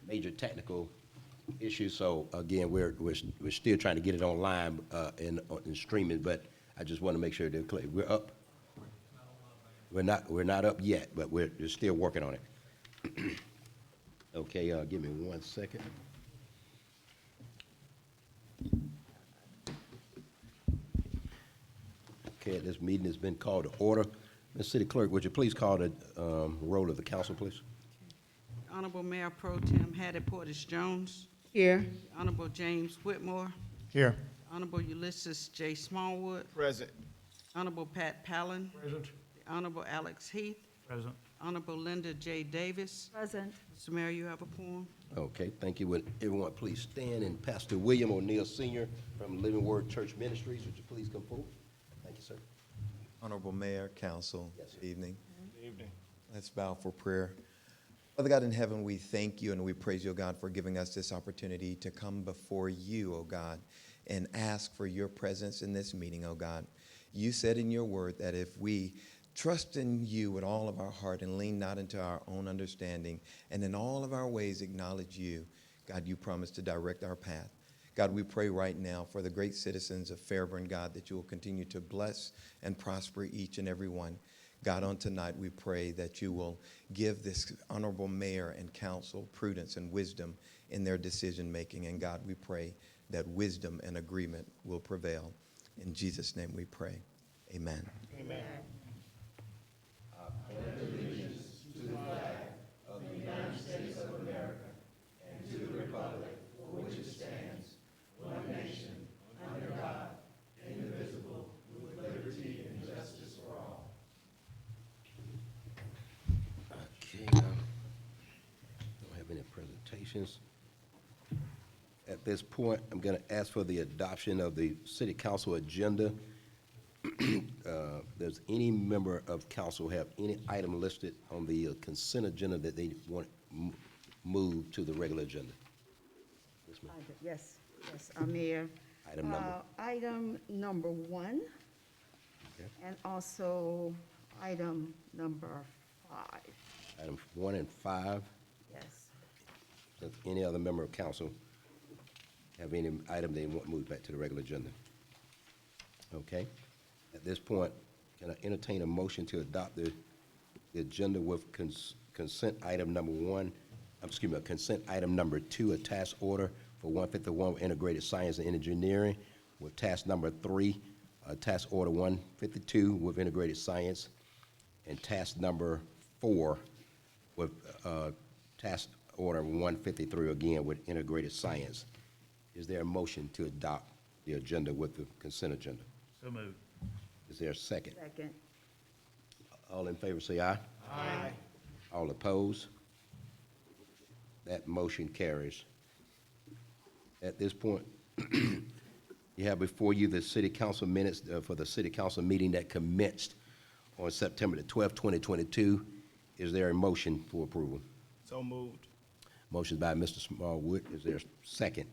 major technical issues. So again, we're still trying to get it online and streaming, but I just want to make sure they're clear. We're up. We're not up yet, but we're still working on it. Okay, give me 1 second. Okay, this meeting has been called to order. Ms. City Clerk, would you please call the roll of the council, please? Honorable Mayor Pro Tem Hattie Portis Jones. Here. Honorable James Whitmore. Here. Honorable Ulysses J. Smallwood. Present. Honorable Pat Palin. Present. The Honorable Alex Heath. Present. Honorable Linda J. Davis. Present. Mr. Mayor, you have a quorum. Okay, thank you. Would everyone please stand, and Pastor William O'Neill Sr. from Living Word Church Ministries, would you please come forward? Thank you, sir. Honorable Mayor, Council, Yes, sir. good evening. Good evening. Let's bow for prayer. Father God in heaven, we thank you and we praise you, O God, for giving us this opportunity to come before you, O God, and ask for your presence in this meeting, O God. You said in your word that if we trust in you with all of our heart and lean not into our own understanding, and in all of our ways acknowledge you, God, you promise to direct our path. God, we pray right now for the great citizens of Fairburn, God, that you will continue to bless and prosper each and every one. God, on tonight, we pray that you will give this honorable mayor and council prudence and wisdom in their decision-making. And God, we pray that wisdom and agreement will prevail. In Jesus' name we pray. Amen. Amen. Okay, don't have any presentations. At this point, I'm going to ask for the adoption of the city council agenda. Does any member of council have any item listed on the consent agenda that they want moved to the regular agenda? Yes, ma'am. Yes, Mayor. Item number. Item number 1, Okay. and also item number 5. Items 1 and 5. Yes. Does any other member of council have any item they want moved back to the regular agenda? Okay. At this point, can I entertain a motion to adopt the agenda with consent item number 1, consent item number 2, a task order for 151 integrated science and engineering, with task number 3, task order 152 with integrated science, and task number 4 with task order 153 again with integrated science. Is there a motion to adopt the agenda with the consent agenda? So moved. Is there a second? Second. All in favor say aye. Aye. All opposed? That motion carries. At this point, you have before you the city council minutes for the city council meeting that commenced on September the 12th, 2022. Is there a motion for approval? So moved. Motion by Mr. Smallwood. Is there a second?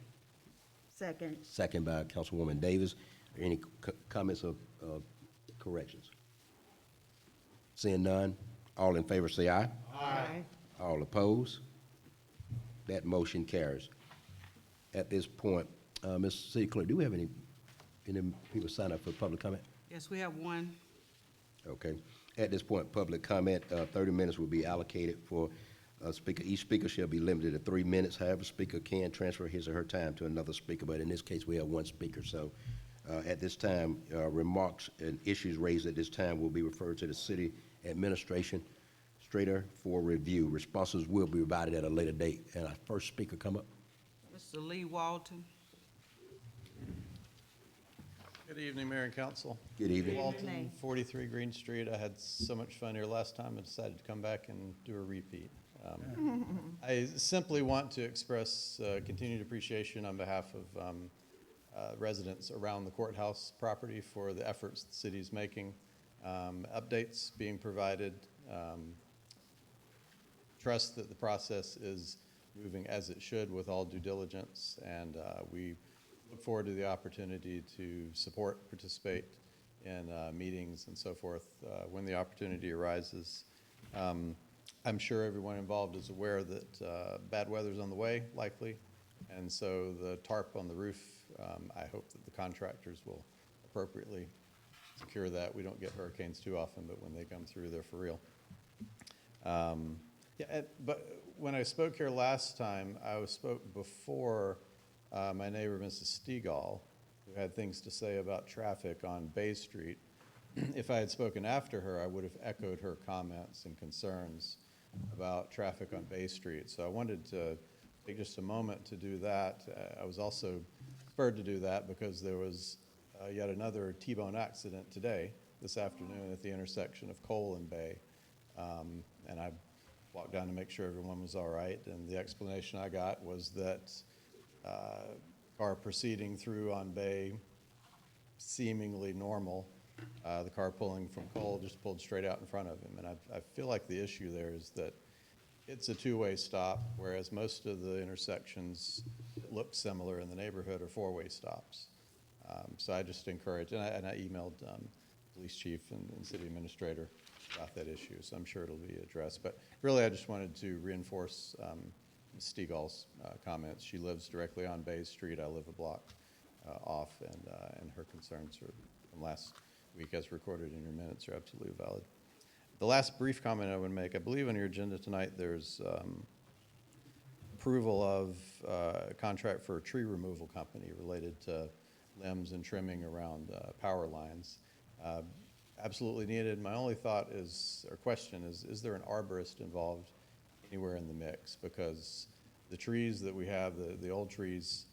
Second. Second by Councilwoman Davis. Are any comments or corrections? Seeing none, all in favor say aye. Aye. All opposed? That motion carries. At this point, Ms. City Clerk, do we have any people sign up for public comment? Yes, we have one. Okay. At this point, public comment, 30 minutes will be allocated for a speaker. Each speaker shall be limited to 3 minutes. However, speaker can transfer his or her time to another speaker, but in this case, we have one speaker. So at this time, remarks and issues raised at this time will be referred to the city administration for review. Responses will be provided at a later date. And our first speaker come up. Mr. Lee Walton. Good evening, Mayor and Council. Good evening. Walton, 43 Green Street. I had so much fun here last time, I decided to come back and do a repeat. I simply want to express continued appreciation on behalf of residents around the courthouse property for the efforts the city is making, updates being provided, trust that the process is moving as it should with all due diligence, and we look forward to the opportunity to support, participate in meetings and so forth when the opportunity arises. I'm sure everyone involved is aware that bad weather's on the way, likely, and so the tarp on the roof, I hope that the contractors will appropriately secure that. We don't get hurricanes too often, but when they come through, they're for real. But when I spoke here last time, I spoke before my neighbor, Mrs. Stegall, who had things to say about traffic on Bay Street. If I had spoken after her, I would have echoed her comments and concerns about traffic on Bay Street. So I wanted to take just a moment to do that. I was also spurred to do that because there was yet another T-bone accident today, this afternoon, at the intersection of Cole and Bay. And I walked down to make sure everyone was all right, and the explanation I got was that car proceeding through on Bay, seemingly normal. The car pulling from Cole just pulled straight out in front of him. And I feel like the issue there is that it's a two-way stop, whereas most of the intersections that look similar in the neighborhood are four-way stops. So I just encourage, and I emailed police chief and city administrator about that issue, so I'm sure it'll be addressed. But really, I just wanted to reinforce Ms. Stegall's comments. She lives directly on Bay Street. I live a block off, and her concerns are from last week, as recorded in your minutes, are absolutely valid. The last brief comment I would make, I believe on your agenda tonight there's approval of a contract for a tree removal company related to limbs and trimming around power lines. Absolutely needed. My only thought is, or question is there an arborist involved anywhere in the mix? Because the trees that we have, the old trees,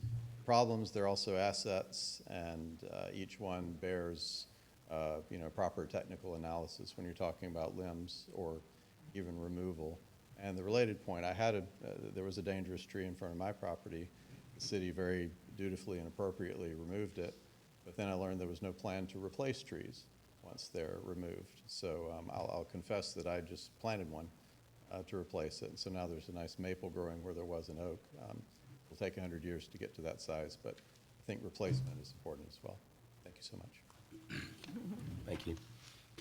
problems, they're also assets, and each one bears proper technical analysis when you're talking about limbs or even removal. And the related point, there was a dangerous tree in front of my property. The city very dutifully and appropriately removed it, but then I learned there was no plan to replace trees once they're removed. So I'll confess that I just planted one to replace it. And so now there's a nice maple growing where there was an oak. It'll take 100 years to get to that size, but I think replacement is important as well. Thank you so much. Thank you.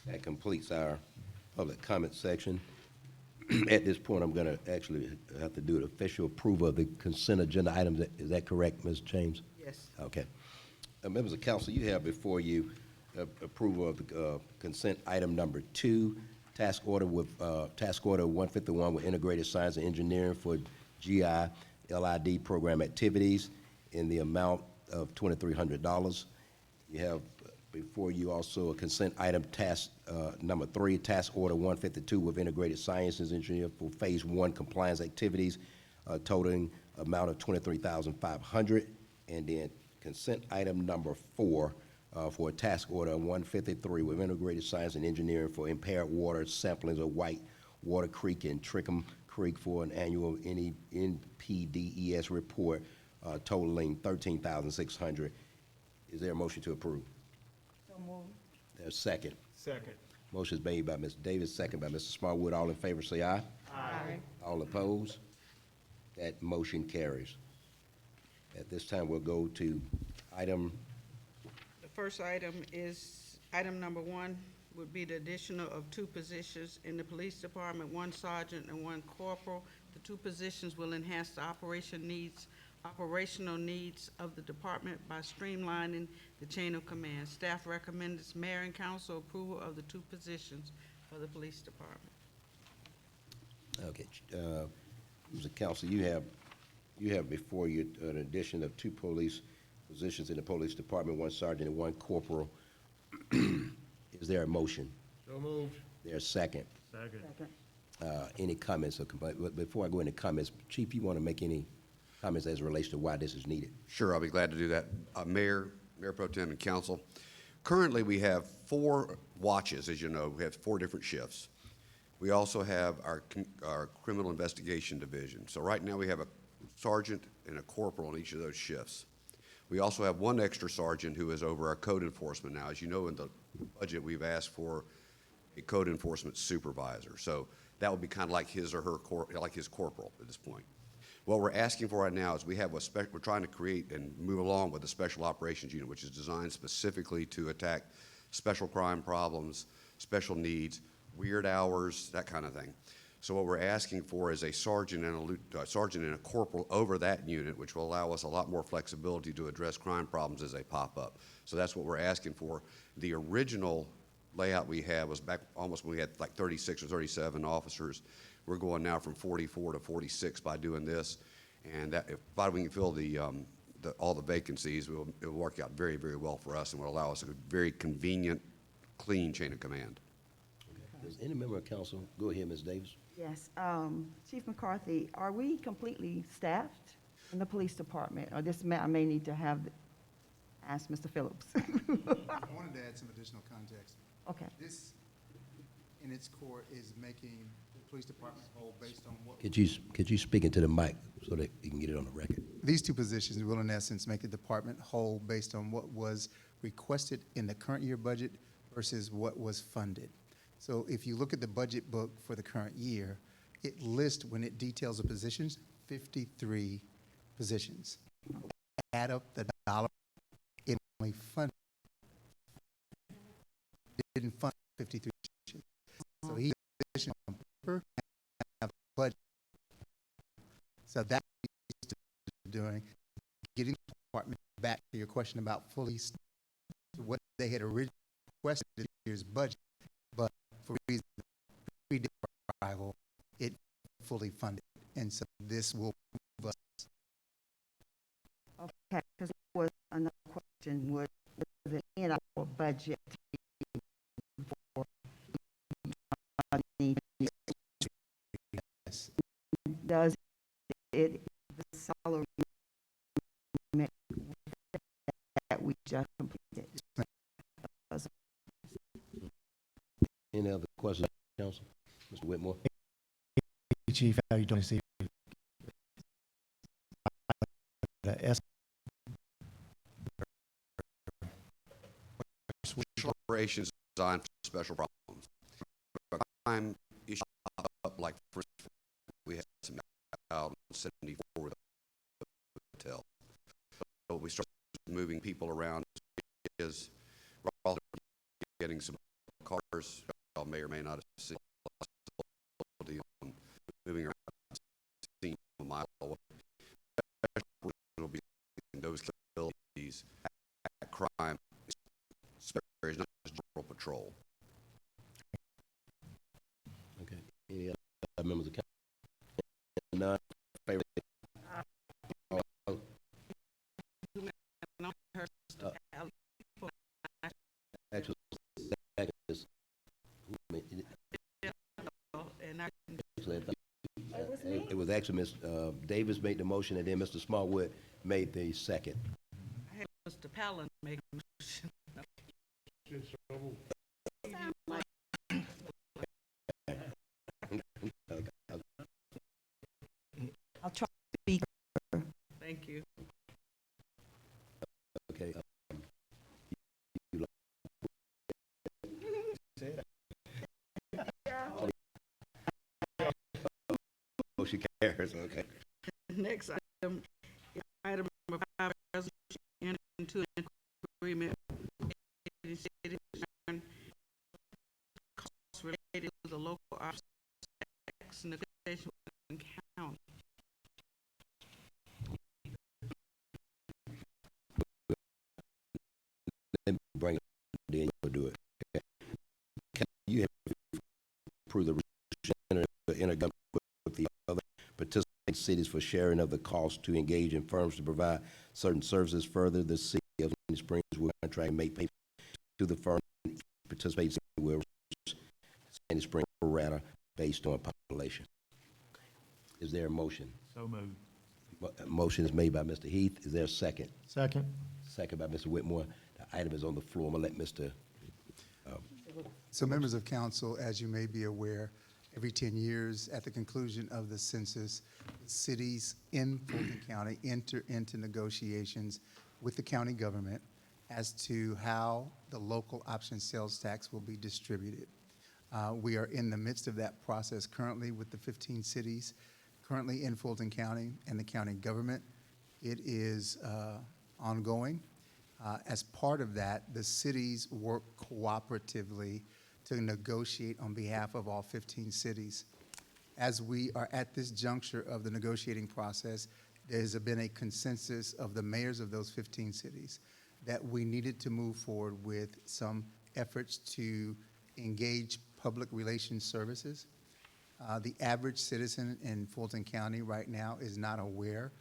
That completes our public comment section. At this point, I'm going to actually have to do an official approval of the consent agenda items. Is that correct, Ms. James? Yes. Okay. Members of council, you have before you approval of the consent item number 2, task order 151 with integrated science and engineering for GI LID program activities in the amount of $2,300. You have before you also a consent item task number 3, task order 152 with integrated sciences engineer for phase 1 compliance activities, totaling amount of $23,500, and then consent item number 4 for a task order 153 with integrated science and engineering for impaired water samplings of White Water Creek and Trickham Creek for an annual NPDES report, totaling $13,600. Is there a motion to approve? So moved. There's a second. Second. Motion is made by Mr. Davis, second by Mr. Smallwood. All in favor say aye. Aye. All opposed? That motion carries. At this time, we'll go to item, The first item is, item number 1 would be the additional of 2 positions in the police department, 1 sergeant and 1 corporal. The 2 positions will enhance the operational needs of the department by streamlining the chain of command. Staff recommends mayor and council approval of the 2 positions for the police department. okay, Mr. Council, you have before you an addition of 2 police positions in the police department, 1 sergeant and 1 corporal. Is there a motion? So moved. There's a second. Second. Second. Any comments or complaints? But before I go into comments, Chief, you want to make any comments as it relates to why this is needed? Sure, I'll be glad to do that. Mayor Pro Tem, and Council. Currently, we have 4 watches, as you know. We have 4 different shifts. We also have our criminal investigation division. So right now, we have a sergeant and a corporal on each of those shifts. We also have 1 extra sergeant who is over our code enforcement now. As you know, in the budget, we've asked for a code enforcement supervisor. So that would be kind of like his or her, like his corporal at this point. What we're asking for right now is we're trying to create and move along with the Special Operations Unit, which is designed specifically to attack special crime problems, special needs, weird hours, that kind of thing. So what we're asking for is a sergeant and a corporal over that unit, which will allow us a lot more flexibility to address crime problems as they pop up. So that's what we're asking for. The original layout we had was back almost when we had like 36 or 37 officers. We're going now from 44 to 46 by doing this. And that, if we can fill all the vacancies, it will work out very, very well for us and will allow us a very convenient, clean chain of command. Does any member of council, go ahead, Ms. Davis. Yes, Chief McCarthy, are we completely staffed in the police department? Or I may need to ask Mr. Phillips. I wanted to add some additional context. Okay. This, in its core, is making the police department whole based on what. Could you speak into the mic so that you can get it on the record? These two positions will, in essence, make the department whole based on what was requested in the current year budget versus what was funded. So if you look at the budget book for the current year, it lists, when it details the positions, 53 positions. Add up the dollar, it only funded, didn't fund 53 positions. So he position on paper have a budget. So that's what he's doing, getting the department back to your question about fully to what they had originally requested in this year's budget, but for reasons of arrival, it fully funded, and so this will move us. Okay, because it was another question, was it in our budget for Yes. does it, the salary that we just completed? Any other questions, council? Mr. Whitmore? Hey, Chief, how you doing this evening? Special operations designed for special problems. If a crime issue pop up, like for instance, we had some out in 74 with a hotel. So we started moving people around. Is getting some cars. Y'all may or may not have seen on moving around a mile away. Will be in those capabilities at crime. Is not just general patrol. Okay. Any other members of council? None. Favor? Actually, it was actually Ms. Davis made the motion, and then Mr. Smallwood made the second. I had Mr. Palin make a motion. I'll try to speak. Thank you. Okay. Motion carries, okay. Next item number 5, resolution entering into an agreement with city costs related to the local option tax negotiation with the county. Let me bring it, then you'll do it. Okay. Can you have approved the intergovernmental with the other participating cities for sharing of the cost to engage in firms to provide certain services? Further, the city of Sandy Springs will contract and make payments to the firm participating will Sandy Springs pro rata based on population. Is there a motion? So moved. Motion is made by Mr. Heath. Is there a second? Second. Second by Mr. Whitmore. The item is on the floor. I'm gonna let Mr. So members of council, as you may be aware, every 10 years at the conclusion of the census, cities in Fulton County enter into negotiations with the county government as to how the local option sales tax will be distributed. We are in the midst of that process currently with the 15 cities currently in Fulton County and the county government. It is ongoing. As part of that, the cities work cooperatively to negotiate on behalf of all 15 cities. as we are at this juncture of the negotiating process, there's been a consensus of the mayors of those 15 cities that we needed to move forward with some efforts to engage public relations services. The average citizen in Fulton County right now is not aware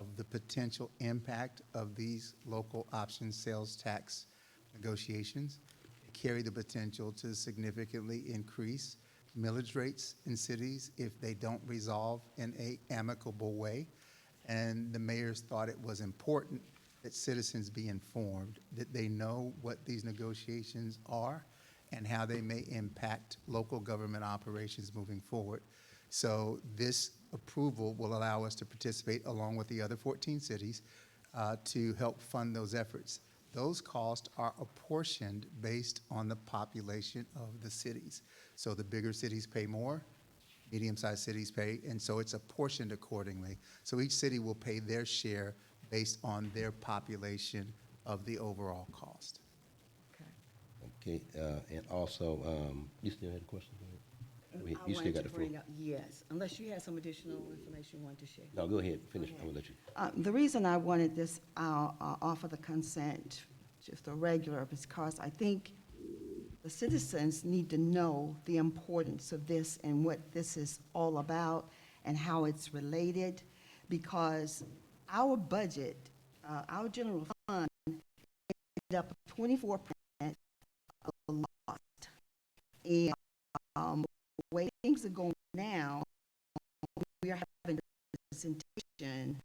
of the potential impact of these local option sales tax negotiations. They carry the potential to significantly increase millage rates in cities if they don't resolve in an amicable way. And the mayors thought it was important that citizens be informed, that they know what these negotiations are and how they may impact local government operations moving forward. So this approval will allow us to participate along with the other 14 cities to help fund those efforts. Those costs are apportioned based on the population of the cities. So the bigger cities pay more, medium-sized cities pay, and so it's apportioned accordingly. So each city will pay their share based on their population of the overall cost. Okay. Okay, and also, you still had a question? Go ahead. Go ahead. I You still wanted got to the floor. bring up, yes, unless you had some additional information you wanted to share. No, go ahead, finish, I'm gonna let you. The reason I wanted this off of the consent, just a regular, is because I think the citizens need to know the importance of this and what this is all about and how it's related, because our budget, our general fund, ended up 24% lost. And the way things are going now, we are having a presentation.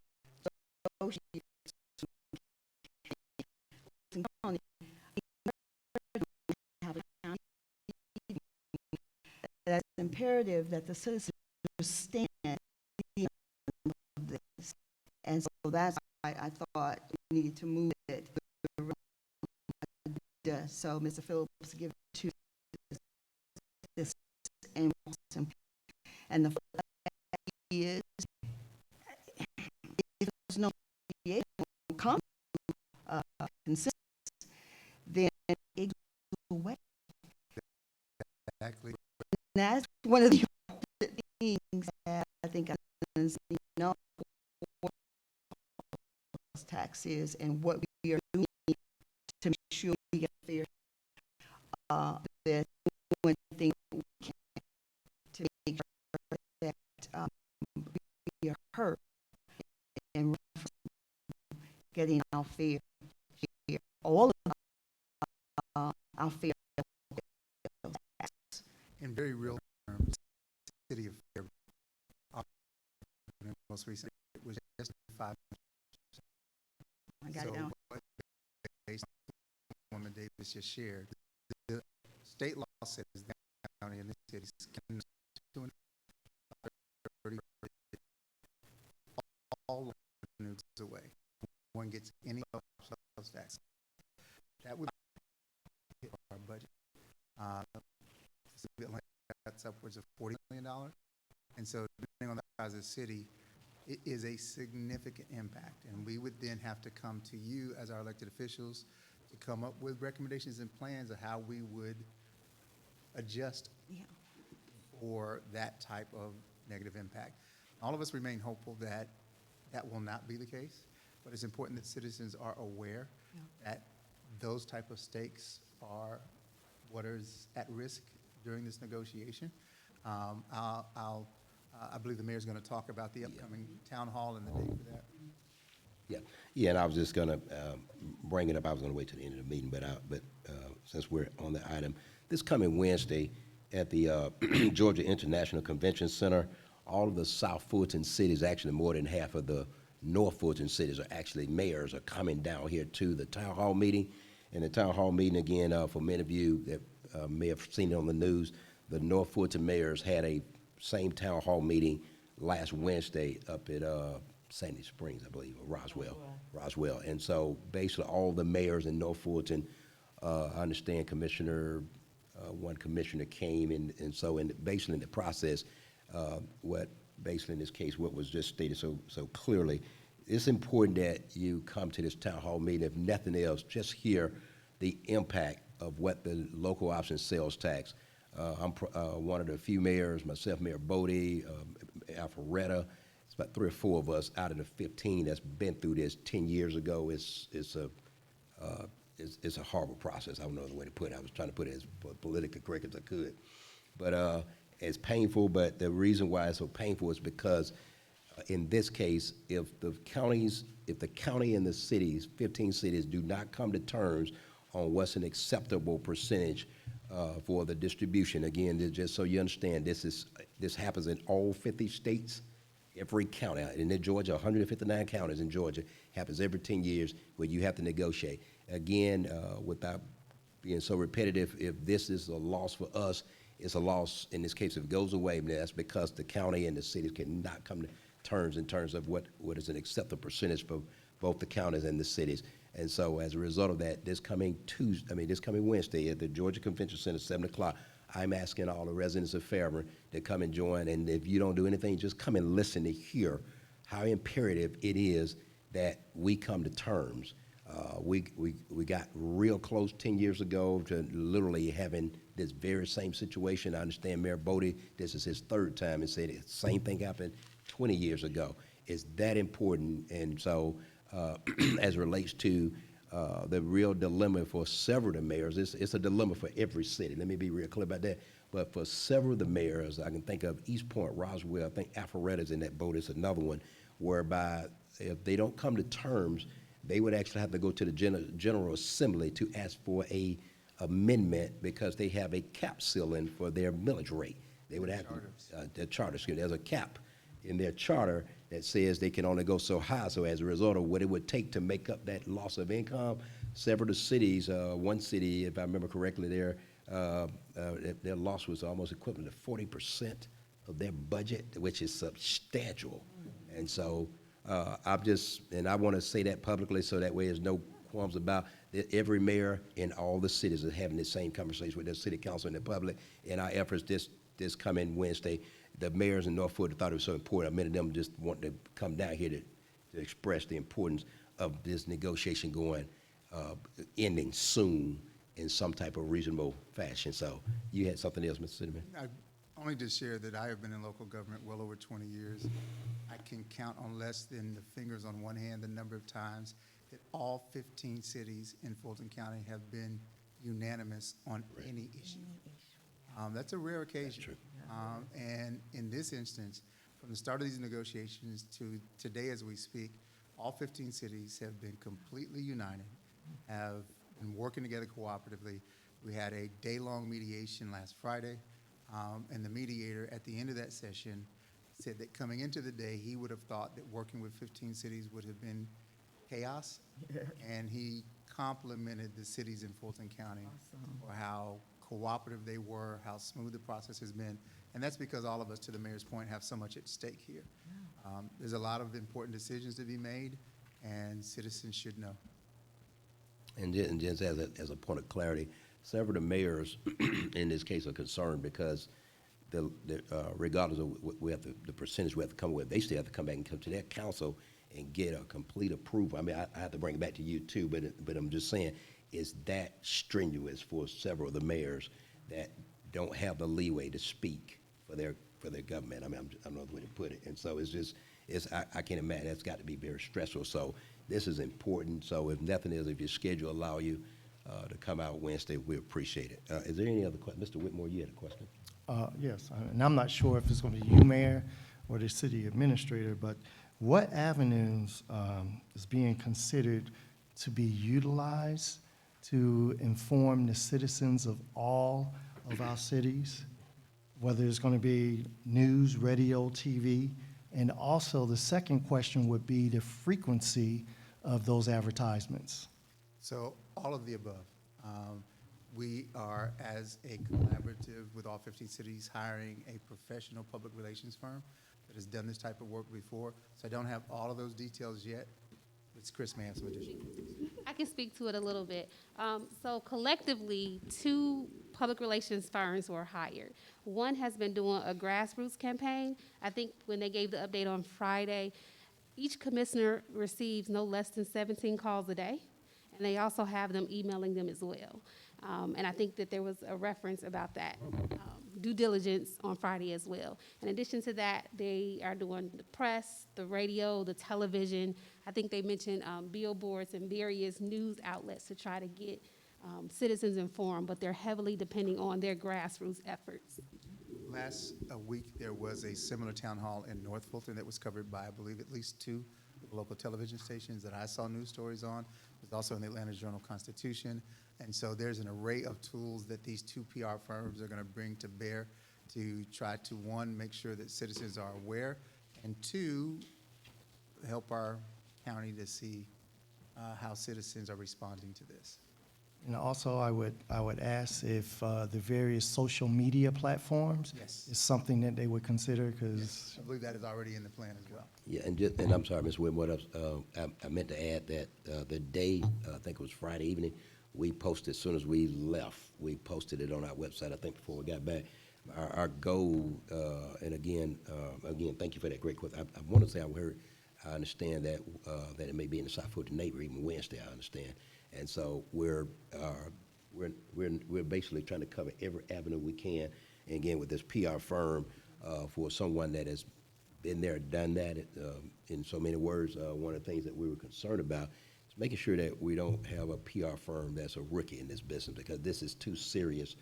That's imperative that the citizens understand the of this. And so that's why I thought we needed to move it. So Mr. Phillips give it to this and the fact is if there's no come consensus, then it goes away. Exactly. And that's one of the important things that I think I know what tax is and what we are doing to make sure we get fair. That one thing we can to make sure that we are heard and getting our fair share, all of our fair. In very real terms, the city of Fairburn, most recently, it was just 5. I got it down. Based on what Davis just shared, the state law says that county and the cities can 230 all revenues away. One gets any sales tax. That would hit our budget. That's upwards of $40 million. And so depending on the size of the city, it is a significant impact. And we would then have to come to you as our elected officials to come up with recommendations and plans of how we would adjust for that type of negative impact. All of us remain hopeful that that will not be the case, but it's important that citizens are aware that those type of stakes are what is at risk during this negotiation. I believe the mayor's going to talk about the upcoming town hall and the date for that. Yeah, and I was just gonna bring it up. I was gonna wait till the end of the meeting, but since we're on the item, this coming Wednesday at the Georgia International Convention Center, all of the South Fulton cities, actually more than half of the North Fulton cities are actually mayors are coming down here to the town hall meeting. And the town hall meeting, again, for many of you that may have seen it on the news, the North Fulton mayors had a same town hall meeting last Wednesday up at Sandy Springs, I believe, or Roswell. And so basically all the mayors in North Fulton, I understand one commissioner came, and so basically in the process, what basically in this case, what was just stated so clearly, it's important that you come to this town hall meeting, if nothing else, just hear the impact of what the local option sales tax one of the few mayors, myself, Mayor Bodie, Alpharetta. It's about 3 or 4 of us out of the 15 that's been through this 10 years ago. It's a horrible process. I don't know the way to put it. I was trying to put it as politically correct as I could. But it's painful, but the reason why it's so painful is because in this case, if the county and the cities, 15 cities, do not come to terms on what's an acceptable percentage for the distribution, again, just so you understand, this happens in all 50 states, every county. In Georgia, 159 counties in Georgia, happens every 10 years where you have to negotiate. Again, without being so repetitive, if this is a loss for us, it's a loss in this case if it goes away. That's because the county and the cities cannot come to terms in terms of what is an acceptable percentage for both the counties and the cities. And so as a result of that, this coming Wednesday at the Georgia Convention Center, 7 o'clock, I'm asking all the residents of Fairburn to come and join. And if you don't do anything, just come and listen to hear how imperative it is that we come to terms. We got real close 10 years ago to literally having this very same situation. I understand Mayor Bodie, this is his 3rd time, and said the same thing happened 20 years ago. It's that important. And so as it relates to the real dilemma for several of the mayors, it's a dilemma for every city. Let me be real clear about that. But for several of the mayors, I can think of East Point, Roswell, I think Alpharetta's in that boat. It's another one, whereby if they don't come to terms, they would actually have to go to the General Assembly to ask for a amendment because they have a cap ceiling for their millage rate. They would have the charter. There's a cap in their charter that says they can only go so high. So as a result of what it would take to make up that loss of income, several of the cities, one city, if I remember correctly, their loss was almost equivalent to 40% of their budget, which is substantial. And so I want to say that publicly so that way there's no qualms about it. Every mayor in all the cities is having the same conversation with their city council and the public in our efforts this coming Wednesday. The mayors in North Florida thought it was so important. Many of them just want to come down here to express the importance of this negotiation ending soon in some type of reasonable fashion. So you had something else, Mr. Cityman? Only to share that I have been in local government well over 20 years. I can count on less than the fingers on one hand the number of times that all 15 cities in Fulton County have been unanimous on any issue. That's a rare occasion. That's true. And in this instance, from the start of these negotiations to today as we speak, all 15 cities have been completely united, have been working together cooperatively. We had a day-long mediation last Friday. And the mediator at the end of that session said that coming into the day, he would have thought that working with 15 cities would have been chaos. And he complimented the cities in Fulton County for how cooperative they were, how smooth the process has been. And that's because all of us, to the mayor's point, have so much at stake here. There's a lot of important decisions to be made, and citizens should know. And just as a point of clarity, several of the mayors in this case are concerned because regardless of the percentage we have to come with, they still have to come back and come to their council and get a complete approval. I mean, I have to bring it back to you too, but I'm just saying it's that strenuous for several of the mayors that don't have the leeway to speak for their government. I mean, I don't know the way to put it. And so I can't imagine, that's got to be very stressful. So this is important. So if nothing else, if your schedule allow you to come out Wednesday, we appreciate it. Is there any other question? Mr. Whitmore, you had a question? Yes, and I'm not sure if it's going to be you, Mayor, or the city administrator, but what avenues is being considered to be utilized to inform the citizens of all of our cities, whether it's going to be news, radio, TV? And also the second question would be the frequency of those advertisements. So all of the above. We are, as a collaborative with all 15 cities, hiring a professional public relations firm that has done this type of work before. So I don't have all of those details yet. But Chris may have some additional. I can speak to it a little bit. So collectively, 2 public relations firms were hired. One has been doing a grassroots campaign. I think when they gave the update on Friday, each commissioner receives no less than 17 calls a day. And they also have them emailing them as well. And I think that there was a reference about that due diligence on Friday as well. In addition to that, they are doing the press, the radio, the television. I think they mentioned billboards and various news outlets to try to get citizens informed, but they're heavily depending on their grassroots efforts. Last week, there was a similar town hall in North Fulton that was covered by, I believe, at least two local television stations that I saw news stories on. It was also in the Atlanta Journal-Constitution. And so there's an array of tools that these two PR firms are going to bring to bear to try to, one, make sure that citizens are aware, and two, help our county to see how citizens are responding to this. And also, I would ask if the various social media platforms Yes. is something that they would consider, because I believe that is already in the plan as well. Yeah, and I'm sorry, Ms. Whitmore, I meant to add that the day, I think it was Friday evening, we posted, as soon as we left, we posted it on our website, I think before we got back. Our goal, and again, thank you for that great question. I want to say I understand that it may be in the South Fulton neighborhood, even Wednesday, I understand. And so we're basically trying to cover every avenue we can. And again, with this PR firm, for someone that has been there, done that, in so many words, one of the things that we were concerned about is making sure that we don't have a PR firm that's a rookie in this business, because this is too serious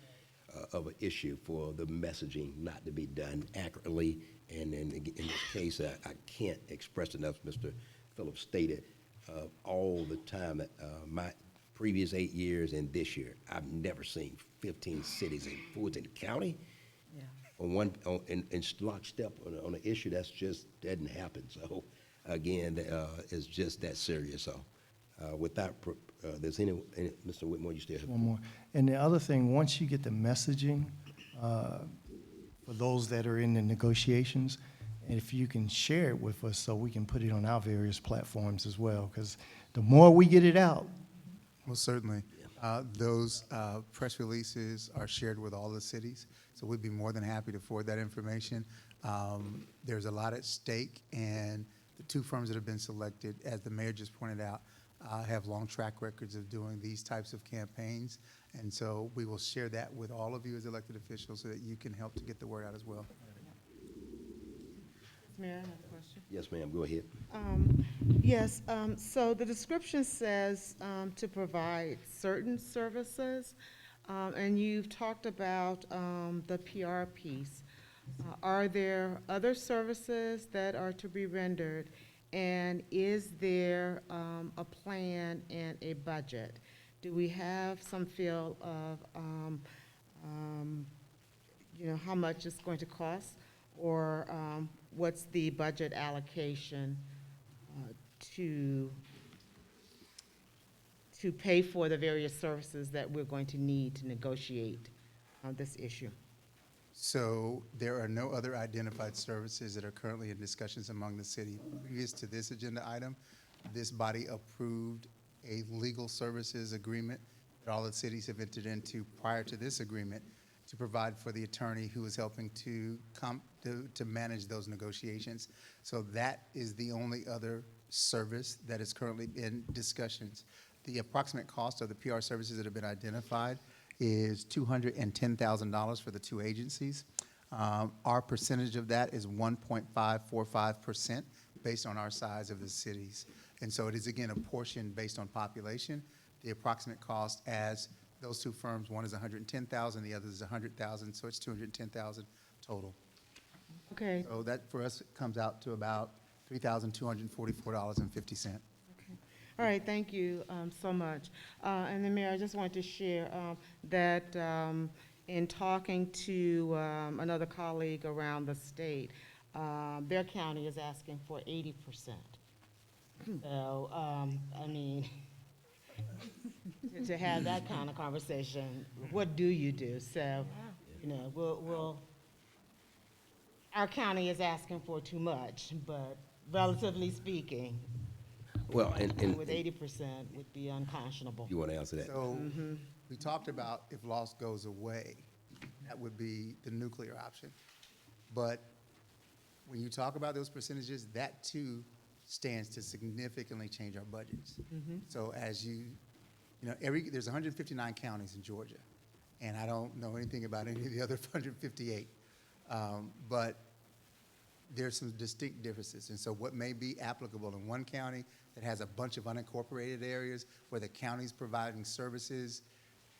of an issue for the messaging not to be done accurately. And in this case, I can't express enough, Mr. Phillips stated, all the time, my previous 8 years and this year, I've never seen 15 cities in Fulton County in lockstep on an issue that's just doesn't happen. So again, it's just that serious. So without, there's any, Mr. Whitmore, you still have? one more. And the other thing, once you get the messaging, for those that are in the negotiations, and if you can share it with us so we can put it on our various platforms as well, because the more we get it out. Well, certainly. Those press releases are shared with all the cities, so we'd be more than happy to forward that information. There's a lot at stake, and the two firms that have been selected, as the mayor just pointed out, have long track records of doing these types of campaigns, and so we will share that with all of you as elected officials so that you can help to get the word out as well. Mayor, I have a question. Yes, ma'am, go ahead. Yes, so the description says to provide certain services, and you've talked about the PR piece. Are there other services that are to be rendered, and is there a plan and a budget? Do we have some feel of, how much it's going to cost, or what's the budget allocation to pay for the various services that we're going to need to negotiate this issue? So there are no other identified services that are currently in discussions among the city. Previous to this agenda item, this body approved a legal services agreement that all the cities have entered into prior to this agreement to provide for the attorney who is helping to manage those negotiations. So that is the only other service that is currently in discussions. The approximate cost of the PR services that have been identified is $210,000 for the two agencies. Our percentage of that is 1.545% based on our size of the cities. And so it is, again, a portion based on population. The approximate cost, as those two firms, one is $110,000, the other is $100,000, so it's $210,000 total. Okay. So that, for us, comes out to about $3,244.50. All right, thank you so much. And then, Mayor, I just wanted to share that in talking to another colleague around the state, their county is asking for 80%. So, I mean, to have that kind of conversation, what do you do? So, our county is asking for too much, but relatively speaking, Well, and with 80% would be unconscionable. you want to answer that? So we talked about if loss goes away, that would be the nuclear option. But when you talk about those percentages, that too stands to significantly change our budgets. So as you You know, there's 159 counties in Georgia, and I don't know anything about any of the other 158. But there's some distinct differences. And so what may be applicable in one county that has a bunch of unincorporated areas where the county's providing services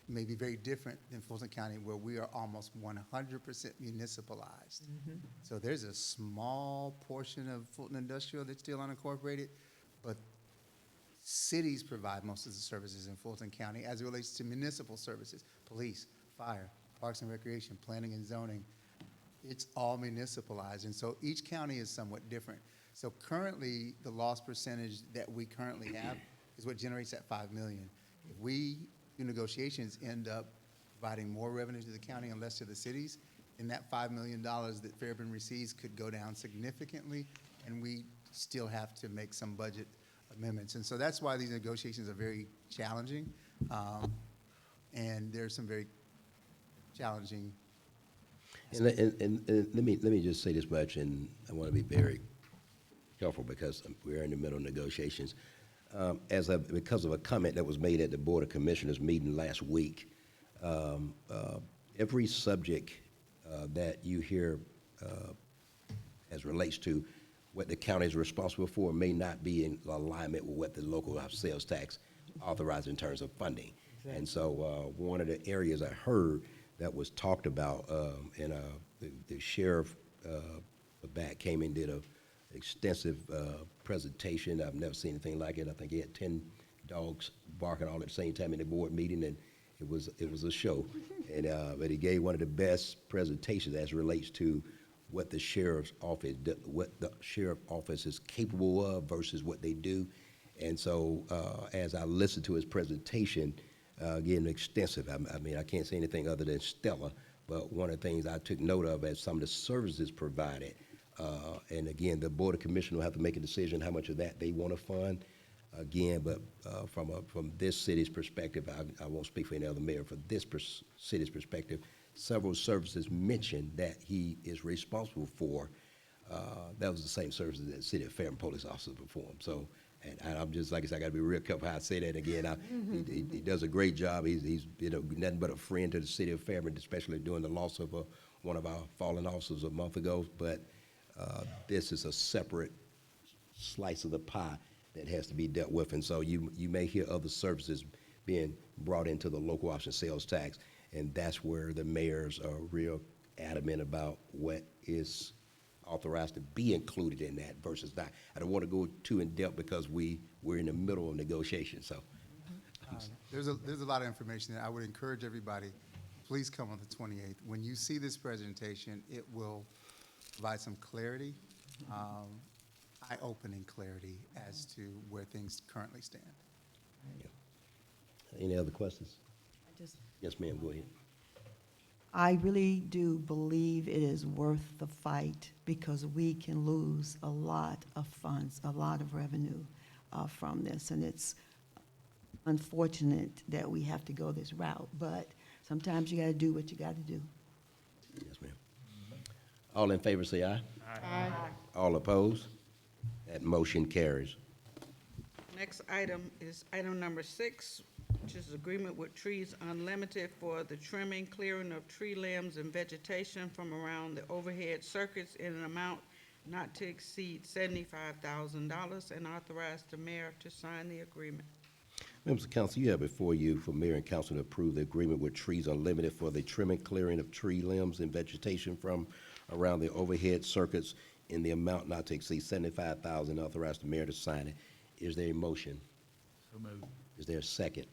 may be very different than Fulton County, where we are almost 100% municipalized. So there's a small portion of Fulton Industrial that's still unincorporated, but cities provide most of the services in Fulton County as it relates to municipal services, police, fire, parks and recreation, planning and zoning. It's all municipalized, and so each county is somewhat different. So currently, the loss percentage that we currently have is what generates that $5 million. If we, through negotiations, end up providing more revenue to the county and less to the cities, then that $5 million that Fairburn receives could go down significantly, and we still have to make some budget amendments. And so that's why these negotiations are very challenging, and there's some very challenging. And let me just say this much, and I want to be very careful because we're in the middle of negotiations. Because of a comment that was made at the Board of Commissioners meeting last week, every subject that you hear as relates to what the county is responsible for may not be in alignment with what the local sales tax authorized in terms of funding. Exactly. And so one of the areas I heard that was talked about, and the sheriff back came and did an extensive presentation. I've never seen anything like it. I think he had 10 dogs barking all at the same time in the board meeting, and it was a show. And but he gave one of the best presentations as relates to what the sheriff's office, what the sheriff office is capable of versus what they do. And so as I listened to his presentation, again, extensive, I mean, I can't say anything other than stellar, but one of the things I took note of as some of the services provided, and again, the Board of Commissioners will have to make a decision how much of that they want to fund. Again, but from this city's perspective, I won't speak for any other mayor, for this city's perspective, several services mentioned that he is responsible for. That was the same services that the city of Fairburn police officers perform. So, and I'm just, like I said, I got to be real careful how I say that again. He does a great job. He's nothing but a friend to the city of Fairburn, especially during the loss of one of our fallen officers a month ago. But this is a separate slice of the pie that has to be dealt with. And so you may hear other services being brought into the local option sales tax, and that's where the mayors are real adamant about what is authorized to be included in that versus not. I don't want to go too in depth because we're in the middle of negotiations. So There's a lot of information that I would encourage everybody, please come on the 28th. When you see this presentation, it will provide some clarity, eye-opening clarity as to where things currently stand. yeah. Any other questions? Yes, ma'am, go ahead. I really do believe it is worth the fight because we can lose a lot of funds, a lot of revenue from this. And it's unfortunate that we have to go this route, but sometimes you got to do what you got to do. Yes, ma'am. All in favor say aye. Aye. All opposed? That motion carries. Next item is item number 6, which is agreement with Trees Unlimited for the trimming, clearing of tree limbs and vegetation from around the overhead circuits in an amount not to exceed $75,000 and authorize the mayor to sign the agreement. Members of council, you have before you for mayor and council to approve the agreement with Trees Unlimited for the trimming, clearing of tree limbs and vegetation from around the overhead circuits in the amount not to exceed $75,000, authorize the mayor to sign it. Is there a motion? So moved. Is there a second?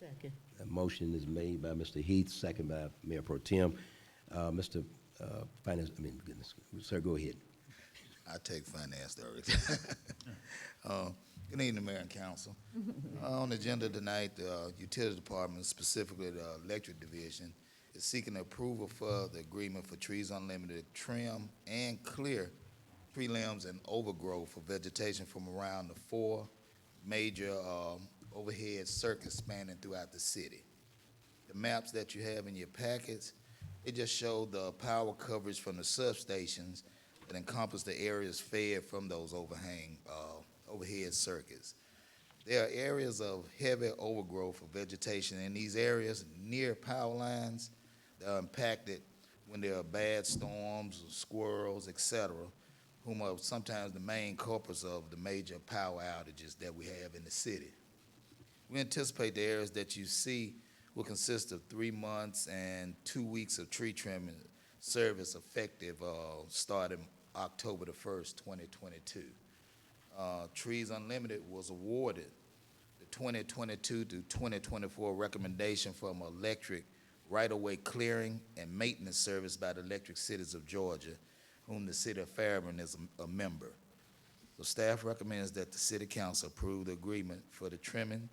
Second. A motion is made by Mr. Heath, second by Mayor Pro Tem. Mr. Goodness, sir, go ahead. I take finance director. Good evening, Mayor and Council. On the agenda tonight, the Utility Department, specifically the Electric Division, is seeking approval for the agreement for Trees Unlimited trim and clear tree limbs and overgrowth for vegetation from around the 4 major overhead circuits spanning throughout the city. The maps that you have in your packets, it just show the power coverage from the substations that encompass the areas fed from those overhead circuits. There are areas of heavy overgrowth of vegetation in these areas near power lines that are impacted when there are bad storms, squirrels, etc., whom are sometimes the main culprits of the major power outages that we have in the city. We anticipate the areas that you see will consist of 3 months and 2 weeks of tree trimming service effective starting October the 1st, 2022. Trees Unlimited was awarded the 2022 to 2024 recommendation from electric right-of-way clearing and maintenance service by the Electric Cities of Georgia, whom the city of Fairburn is a member. So staff recommends that the city council approve the agreement for the trimming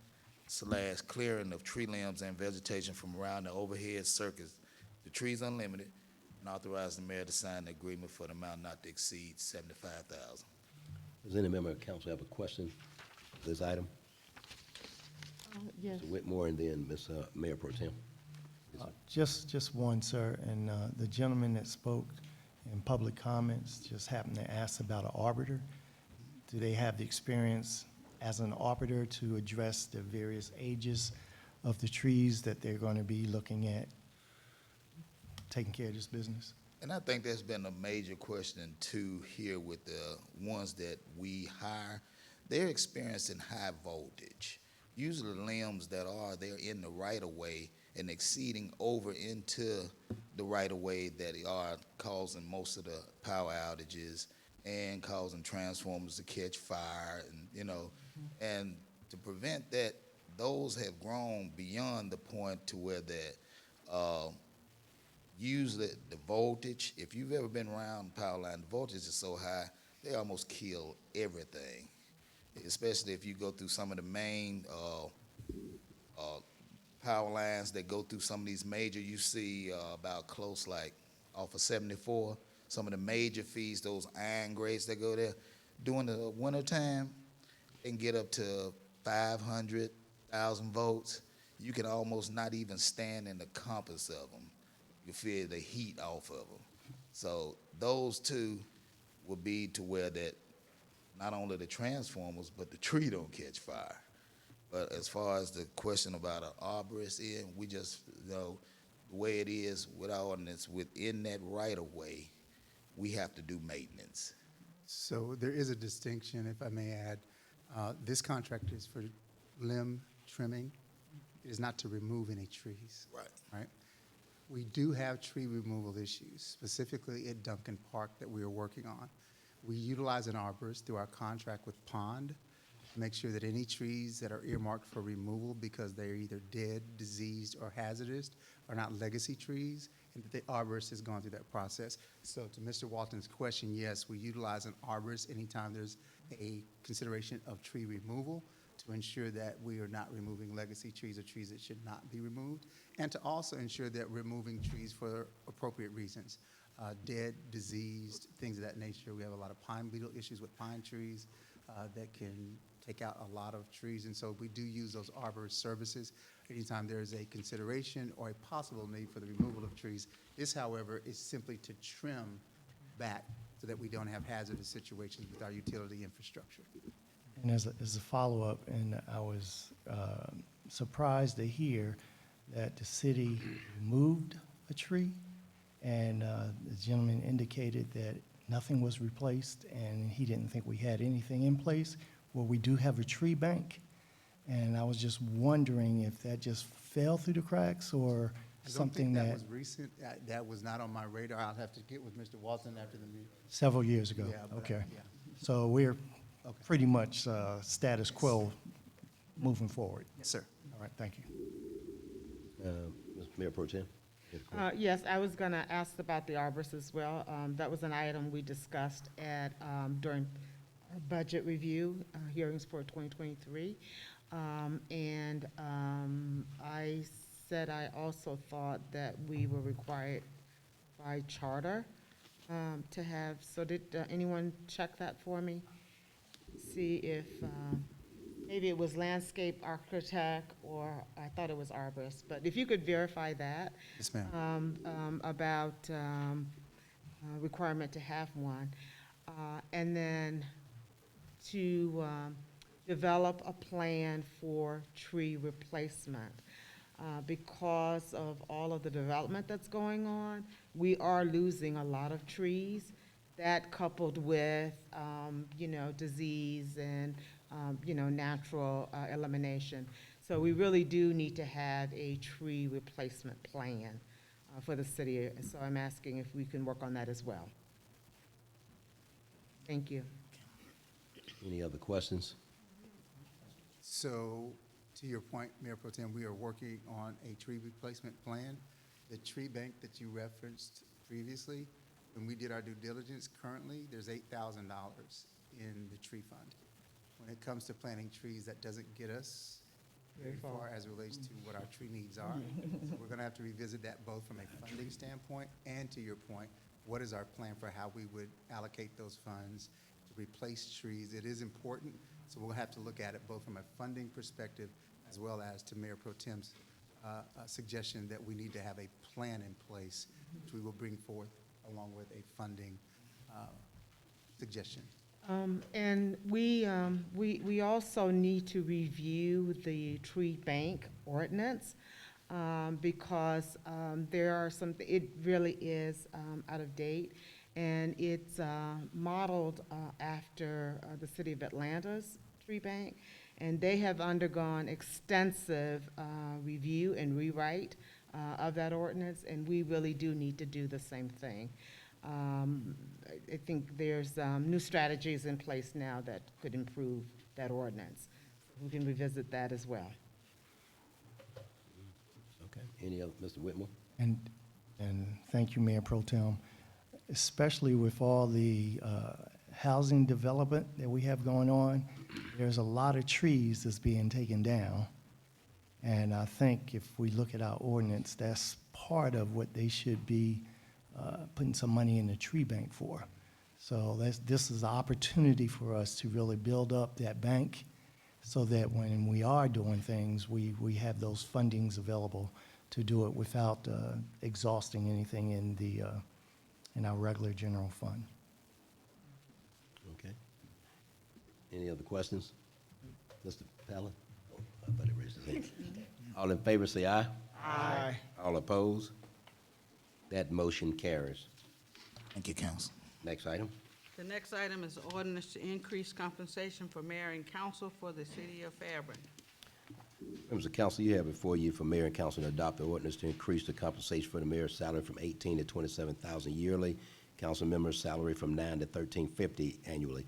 / clearing of tree limbs and vegetation from around the overhead circuits, the Trees Unlimited, and authorize the mayor to sign the agreement for the amount not to exceed $75,000. Does any member of council have a question for this item? Yes. Mr. Whitmore and then Ms. Mayor Pro Tem. Just one, sir, and the gentleman that spoke in public comments just happened to ask about an arbiter. Do they have the experience as an arbiter to address the various ages of the trees that they're going to be looking at taking care of this business? And I think that's been a major question too here with the ones that we hire. They're experiencing high voltage. Usually the limbs that are there in the right-of-way and exceeding over into the right-of-way that are causing most of the power outages and causing transformers to catch fire, and and to prevent that, those have grown beyond the point to where that usually the voltage, if you've ever been around power line, the voltage is so high, they almost kill everything, especially if you go through some of the main power lines that go through some of these major, you see about close like off of 74, some of the major feeds, those iron grades that go there, during the wintertime, they can get up to 500,000 volts. You can almost not even stand in the compass of them. You feel the heat off of them. So those two will be to where that not only the transformers, but the tree don't catch fire. But as far as the question about an arborist, we just, the way it is with our ordinance, within that right-of-way, we have to do maintenance. So there is a distinction, if I may add. This contract is for limb trimming. It is not to remove any trees. Right? We do have tree removal issues, specifically at Duncan Park that we are working on. We utilize an arborist through our contract with Pond to make sure that any trees that are earmarked for removal because they're either dead, diseased, or hazardous are not legacy trees, and that the arborist has gone through that process. So to Mr. Walton's question, yes, we utilize an arborist anytime there's a consideration of tree removal to ensure that we are not removing legacy trees or trees that should not be removed, and to also ensure that we're removing trees for appropriate reasons. Dead, diseased, things of that nature. We have a lot of pine beetle issues with pine trees that can take out a lot of trees, and so we do use those arborist services anytime there is a consideration or a possible need for the removal of trees. This, however, is simply to trim back so that we don't have hazardous situations with our utility infrastructure. And as a follow-up, and I was surprised to hear that the city removed a tree, and the gentleman indicated that nothing was replaced, and he didn't think we had anything in place. Well, we do have a tree bank, and I was just wondering if that just fell through the cracks or something I don't think that that was recent. That was not on my radar. I'll have to get with Mr. Walton after the meeting. several years ago. Yeah, but Okay. yeah. So we're Okay. pretty much status quo moving forward. Yes, sir. All right, thank you. Mr. Mayor Pro Tem? You had a question? Yes, I was going to ask about the arborist as well. That was an item we discussed at, during our budget review hearings for 2023. I said I also thought that we were required by charter to have, so did anyone check that for me? See if, maybe it was landscape architect, or I thought it was arborist, but if you could verify that. Yes, ma'am. About requirement to have one. And then to develop a plan for tree replacement. Because of all of the development that's going on, we are losing a lot of trees. That coupled with, disease and, natural elimination. So we really do need to have a tree replacement plan for the city. So I'm asking if we can work on that as well. Thank you. Any other questions? So, to your point, Mayor Pro Tem, we are working on a tree replacement plan. The tree bank that you referenced previously, when we did our due diligence, currently, there's $8,000 in the tree fund. When it comes to planting trees, that doesn't get us very far as it relates to what our tree needs are. So we're gonna have to revisit that both from a funding standpoint and, to your point, what is our plan for how we would allocate those funds to replace trees? It is important, so we'll have to look at it both from a funding perspective as well as to Mayor Pro Tem's suggestion that we need to have a plan in place, which we will bring forth along with a funding suggestion. And we also need to review the tree bank ordinance, because there are some, it really is out of date, and it's modeled after the city of Atlanta's tree bank, and they have undergone extensive review and rewrite of that ordinance, and we really do need to do the same thing. I think there's new strategies in place now that could improve that ordinance. We can revisit that as well. Okay. Any other, Mr. Whitmore? And thank you, Mayor Pro Tem. Especially with all the housing development that we have going on, there's a lot of trees that's being taken down. And I think if we look at our ordinance, that's part of what they should be putting some money in the tree bank for. So this is an opportunity for us to really build up that bank so that when we are doing things, we have those fundings available to do it without exhausting anything in our regular general fund. Okay. Any other questions? Mr. Pallin? Oh, I thought he raised his hand. All in favor, say aye. Aye. All opposed? That motion carries. Thank you, Council. Next item. The next item is ordinance to increase compensation for mayor and council for the city of Fairburn. Members of council, you have before you for mayor and council to adopt the ordinance to increase the compensation for the mayor's salary from $18,000 to $27,000 yearly, council members' salary from $9,000 to $13,550 annually.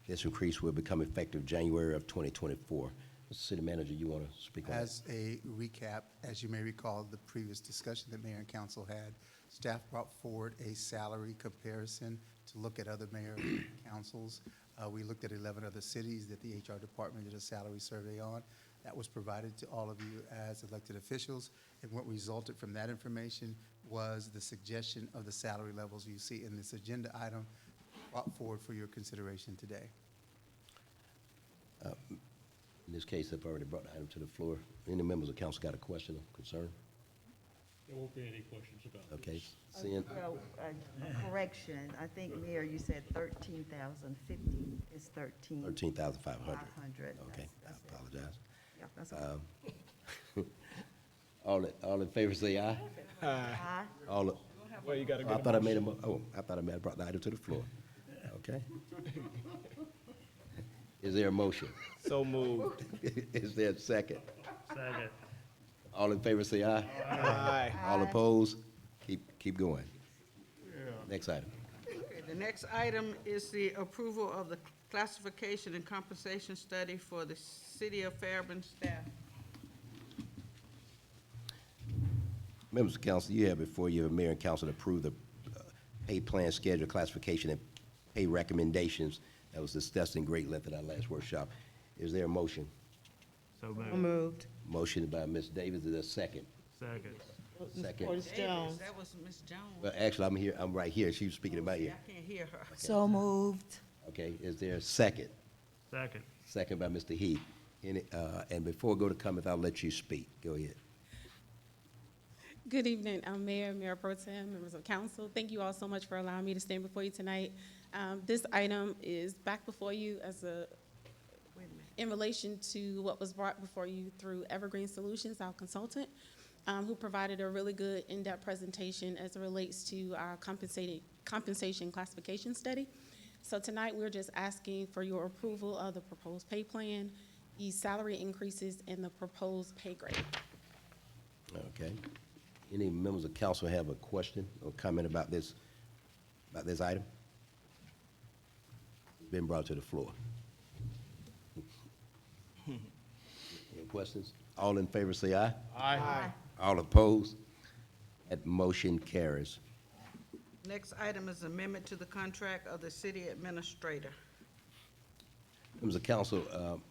This increase will become effective January of 2024. Mr. City Manager, you want to speak on that? As a recap, as you may recall, the previous discussion that mayor and council had, staff brought forward a salary comparison to look at other mayor councils. We looked at 11 other cities that the HR department did a salary survey on. That was provided to all of you as elected officials, and what resulted from that information was the suggestion of the salary levels you see in this agenda item brought forward for your consideration today. In this case, I've already brought the item to the floor. Any members of council got a question or concern? There won't be any questions about it. Okay, seeing, Well, a correction, I think, Mayor, you said 13,050 is 13,500. 500. Okay, I That's it. apologize. Yeah, that's okay. All in favor, say aye. Aye. All, Well, you gotta I get thought I a made a, motion. I thought I may have brought the item to the floor. Okay. Is there a motion? So moved. Is there a second? Second. All in favor, say aye. Aye. All opposed? Keep going. Next item. Okay, the next item is the approval of the classification and compensation study for the city of Fairburn staff. Members of council, you have before you, mayor and council, to approve the pay plan schedule, classification, and pay recommendations that was discussed in great length at our last workshop. Is there a motion? So So moved. Motion by Ms. Davis, is there a second? Second. Second. Portis Jones. That was Ms. Jones. Well, actually, I'm here, I'm right here, she was speaking in my ear. I can't hear her. So moved. Okay, is there a second? Second. Second by Mr. Heath. And before I go to comments, I'll let you speak. Go ahead. Good evening, I'm Mayor Pro Tem, members of council. Thank you all so much for allowing me to stand before you tonight. This item is back before you as a, Wait a minute. in relation to what was brought before you through Evergreen Solutions, our consultant, who provided a really good in-depth presentation as it relates to our compensation classification study. So tonight, we're just asking for your approval of the proposed pay plan, the salary increases, and the proposed pay grade. Okay. Any members of council have a question or comment about this item? It's been brought to the floor. Any questions? All in favor say aye. Aye. All opposed? That motion carries. Next item is amendment to the contract of the city administrator. Members of council,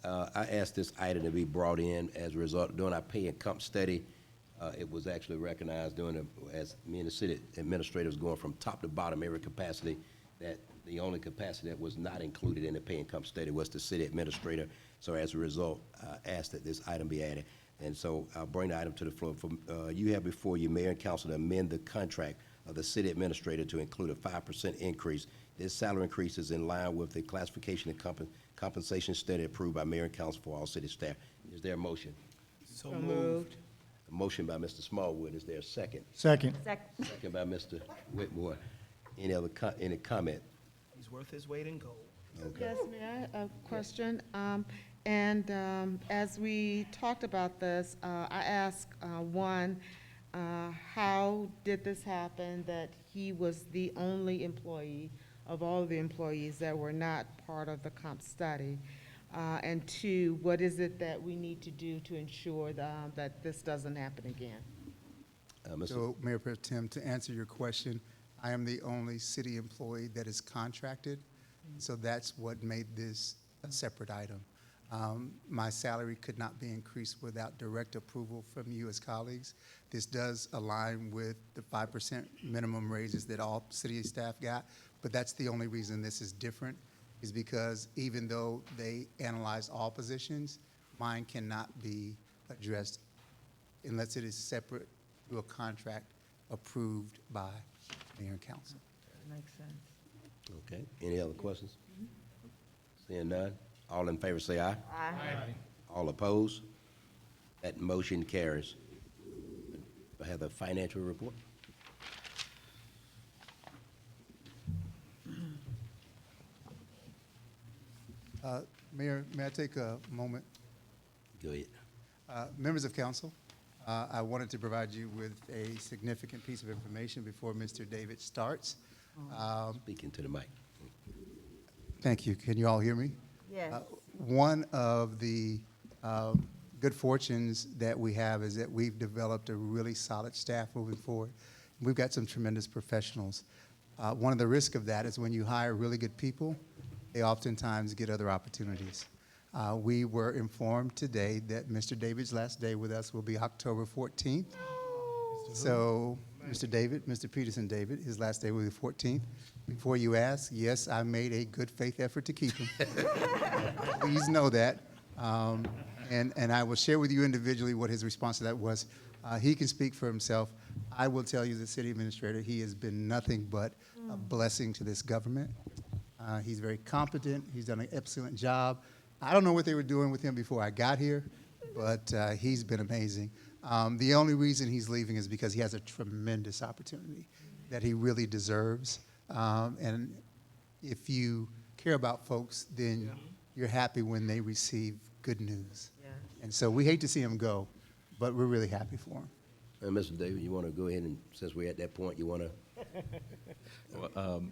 I asked this item to be brought in as a result, during our pay and comp study, it was actually recognized as me and the city administrator was going from top to bottom every capacity, that the only capacity that was not included in the pay and comp study was the city administrator. So as a result, I asked that this item be added. And so I'll bring the item to the floor. You have before you, mayor and council, to amend the contract of the city administrator to include a 5% increase. This salary increase is in line with the classification and compensation study approved by mayor and council for all city staff. Is there a motion? So moved. A motion by Mr. Smallwood. Is there a second? Second. Second by Mr. Whitmore. Any comment? He's worth his weight in gold. Okay. Yes, may I, a question? As we talked about this, I asked, one, how did this happen, that he was the only employee of all of the employees that were not part of the comp study? And two, what is it that we need to do to ensure that this doesn't happen again? So, Mayor Pro Tem, to answer your question, I am the only city employee that is contracted, so that's what made this a separate item. My salary could not be increased without direct approval from you as colleagues. This does align with the 5% minimum raises that all city staff got, but that's the only reason this is different, is because even though they analyze all positions, mine cannot be addressed unless it is separate through a contract approved by mayor and council. Makes sense. Okay. Any other questions? Seeing none, all in favor say aye. Aye. All opposed? That motion carries. I have the financial report. Mayor, may I take a moment? Go ahead. Members of council, I wanted to provide you with a significant piece of information before Mr. David starts. Speaking to the mic. Thank you. Can you all hear me? Yes. One of the good fortunes that we have is that we've developed a really solid staff moving forward. We've got some tremendous professionals. One of the risks of that is when you hire really good people, they oftentimes get other opportunities. We were informed today that Mr. David's last day with us will be October 14th. So, Mr. David, Mr. Peterson David, his last day will be the 14th. Before you ask, yes, I made a good faith effort to keep him. Please know that. And I will share with you individually what his response to that was. He can speak for himself. I will tell you, as the city administrator, he has been nothing but a blessing to this government. He's very competent. He's done an excellent job. I don't know what they were doing with him before I got here, but he's been amazing. The only reason he's leaving is because he has a tremendous opportunity that he really deserves. And if you care about folks, then you're happy when they receive good news. Yeah. And so we hate to see him go, but we're really happy for him. Mr. David, you want to go ahead and, since we're at that point, you want to? Well,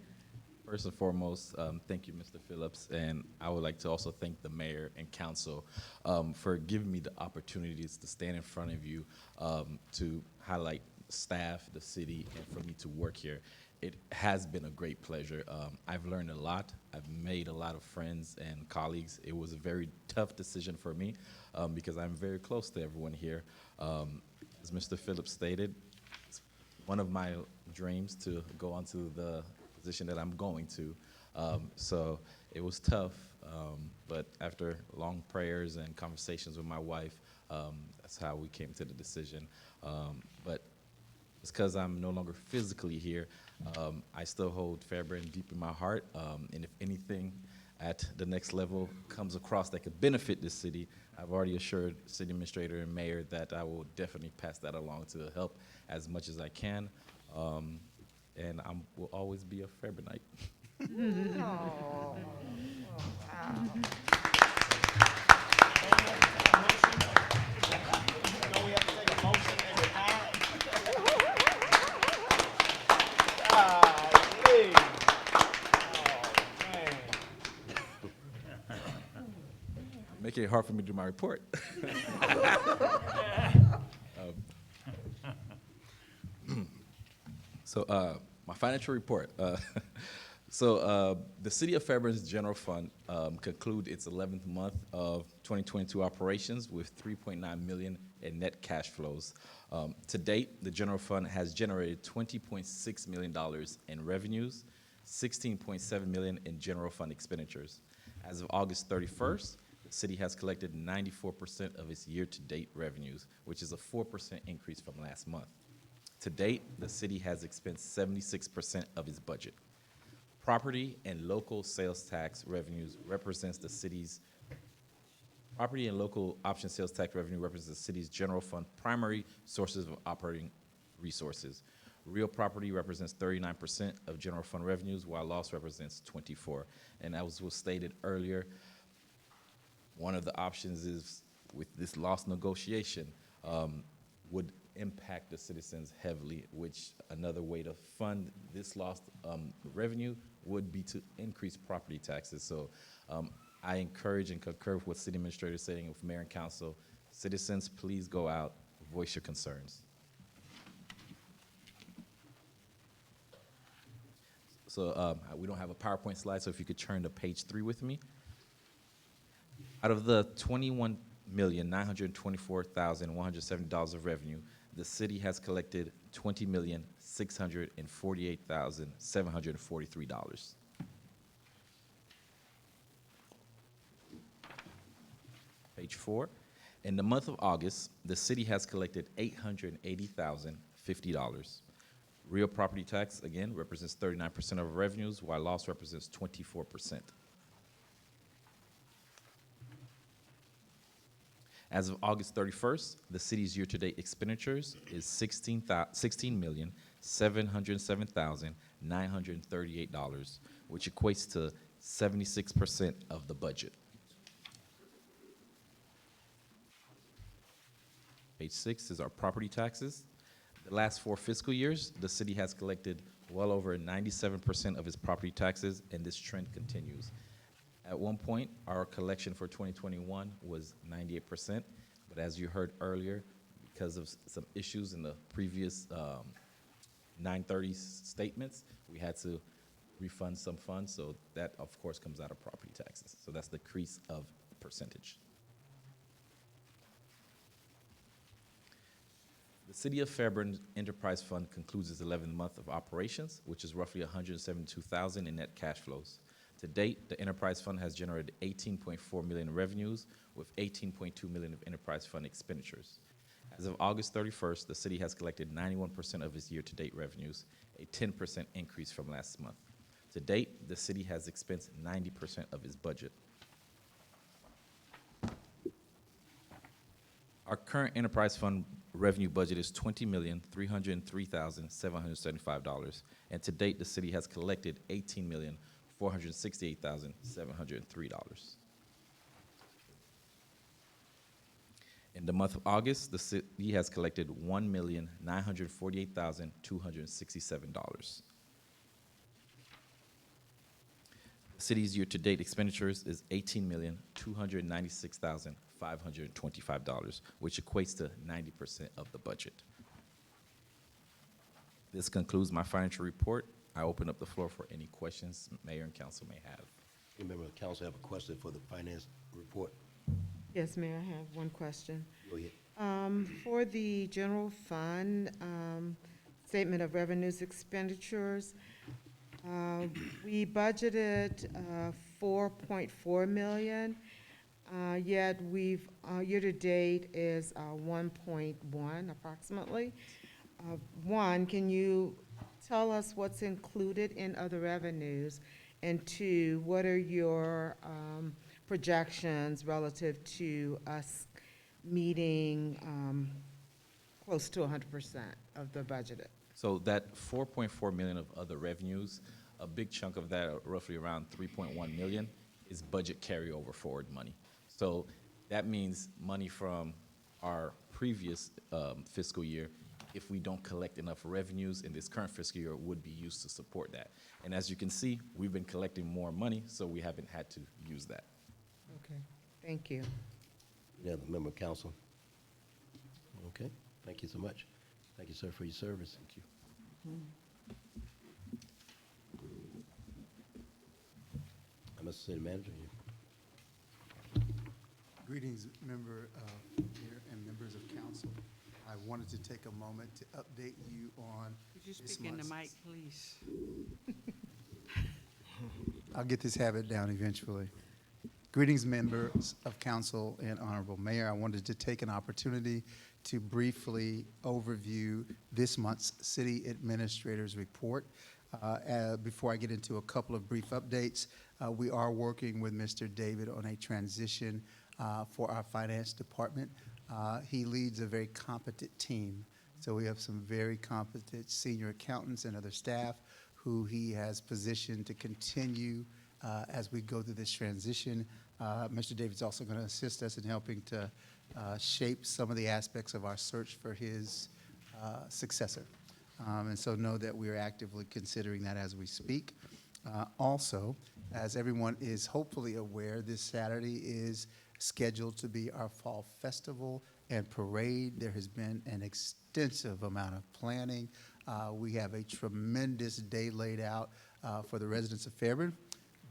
first and foremost, thank you, Mr. Phillips, and I would like to also thank the mayor and council for giving me the opportunities to stand in front of you to highlight staff, the city, and for me to work here. It has been a great pleasure. I've learned a lot. I've made a lot of friends and colleagues. It was a very tough decision for me because I'm very close to everyone here. As Mr. Phillips stated, it's one of my dreams to go on to the position that I'm going to. So it was tough, but after long prayers and conversations with my wife, that's how we came to the decision. But it's because I'm no longer physically here. I still hold Fairburn deep in my heart, and if anything, at the next level comes across that could benefit this city, I've already assured city administrator and mayor that I will definitely pass that along to help as much as I can. And I will always be a Fairburnite. Making it hard for me to do my report. My financial report. The City of Fairburn's general fund conclude its 11th month of 2022 operations with $3.9 million in net cash flows. To date, the general fund has generated $20.6 million in revenues, $16.7 million in general fund expenditures. As of August 31st, the city has collected 94% of its year-to-date revenues, which is a 4% increase from last month. To date, the city has expensed 76% of its budget. Property and local sales tax revenues represents the city's property and local option sales tax revenue represents the city's general fund primary sources of operating resources. Real property represents 39% of general fund revenues, while loss represents 24%. And as was stated earlier, one of the options is with this loss negotiation would impact the citizens heavily, which another way to fund this lost revenue would be to increase property taxes. So I encourage and concur with what city administrator is saying, with mayor and council. Citizens, please go out, voice your concerns. So we don't have a PowerPoint slide, so if you could turn to page 3 with me. Out of the $21,924,170 of revenue, the city has collected $20,648,743. Page 4. In the month of August, the city has collected $880,050. Real property tax, again, represents 39% of revenues, while loss represents 24%. As of August 31st, the city's year-to-date expenditures is $16,707,938, which equates to 76% of the budget. Page 6 is our property taxes. The last 4 fiscal years, the city has collected well over 97% of its property taxes, and this trend continues. At one point, our collection for 2021 was 98%, but as you heard earlier, because of some issues in the previous 930 statements, we had to refund some funds, so that, of course, comes out of property taxes. So that's the decrease of percentage. The City of Fairburn Enterprise Fund concludes its 11th month of operations, which is roughly $172,000 in net cash flows. To date, the Enterprise Fund has generated $18.4 million in revenues with $18.2 million of Enterprise Fund expenditures. As of August 31st, the city has collected 91% of its year-to-date revenues, a 10% increase from last month. To date, the city has expensed 90% of its budget. Our current Enterprise Fund revenue budget is $20,303,775, and to date, the city has collected $18,468,703. In the month of August, the city has collected $1,948,267. The city's year-to-date expenditures is $18,296,525, which equates to 90% of the budget. This concludes my financial report. I open up the floor for any questions mayor and council may have. Any member of the council have a question for the finance report? Yes, Mayor, I have one question. Go ahead. For the general fund, statement of revenues expenditures, we budgeted $4.4 million, yet we've, year-to-date is 1.1 approximately. One, can you tell us what's included in other revenues? And two, what are your projections relative to us meeting close to 100% of the budgeted? So that 4.4 million of other revenues, a big chunk of that, roughly around 3.1 million, is budget carryover forward money. So that means money from our previous fiscal year, if we don't collect enough revenues in this current fiscal year, would be used to support that. And as you can see, we've been collecting more money, so we haven't had to use that. Okay, thank you. Any other member of council? Okay, thank you so much. Thank you, sir, for your service. Thank you. Mr. City Manager, Greetings, Mayor and members of council. I wanted to take a moment to update you on Could you this speak in the month's- mic, please? I'll get this habit down eventually. Greetings, members of council and honorable mayor. I wanted to take an opportunity to briefly overview this month's city administrator's report. Before I get into a couple of brief updates, we are working with Mr. David on a transition for our finance department. He leads a very competent team. So we have some very competent senior accountants and other staff who he has positioned to continue as we go through this transition. Mr. David's also going to assist us in helping to shape some of the aspects of our search for his successor. And so know that we are actively considering that as we speak. Also, as everyone is hopefully aware, this Saturday is scheduled to be our fall festival and parade. There has been an extensive amount of planning. We have a tremendous day laid out for the residents of Fairburn,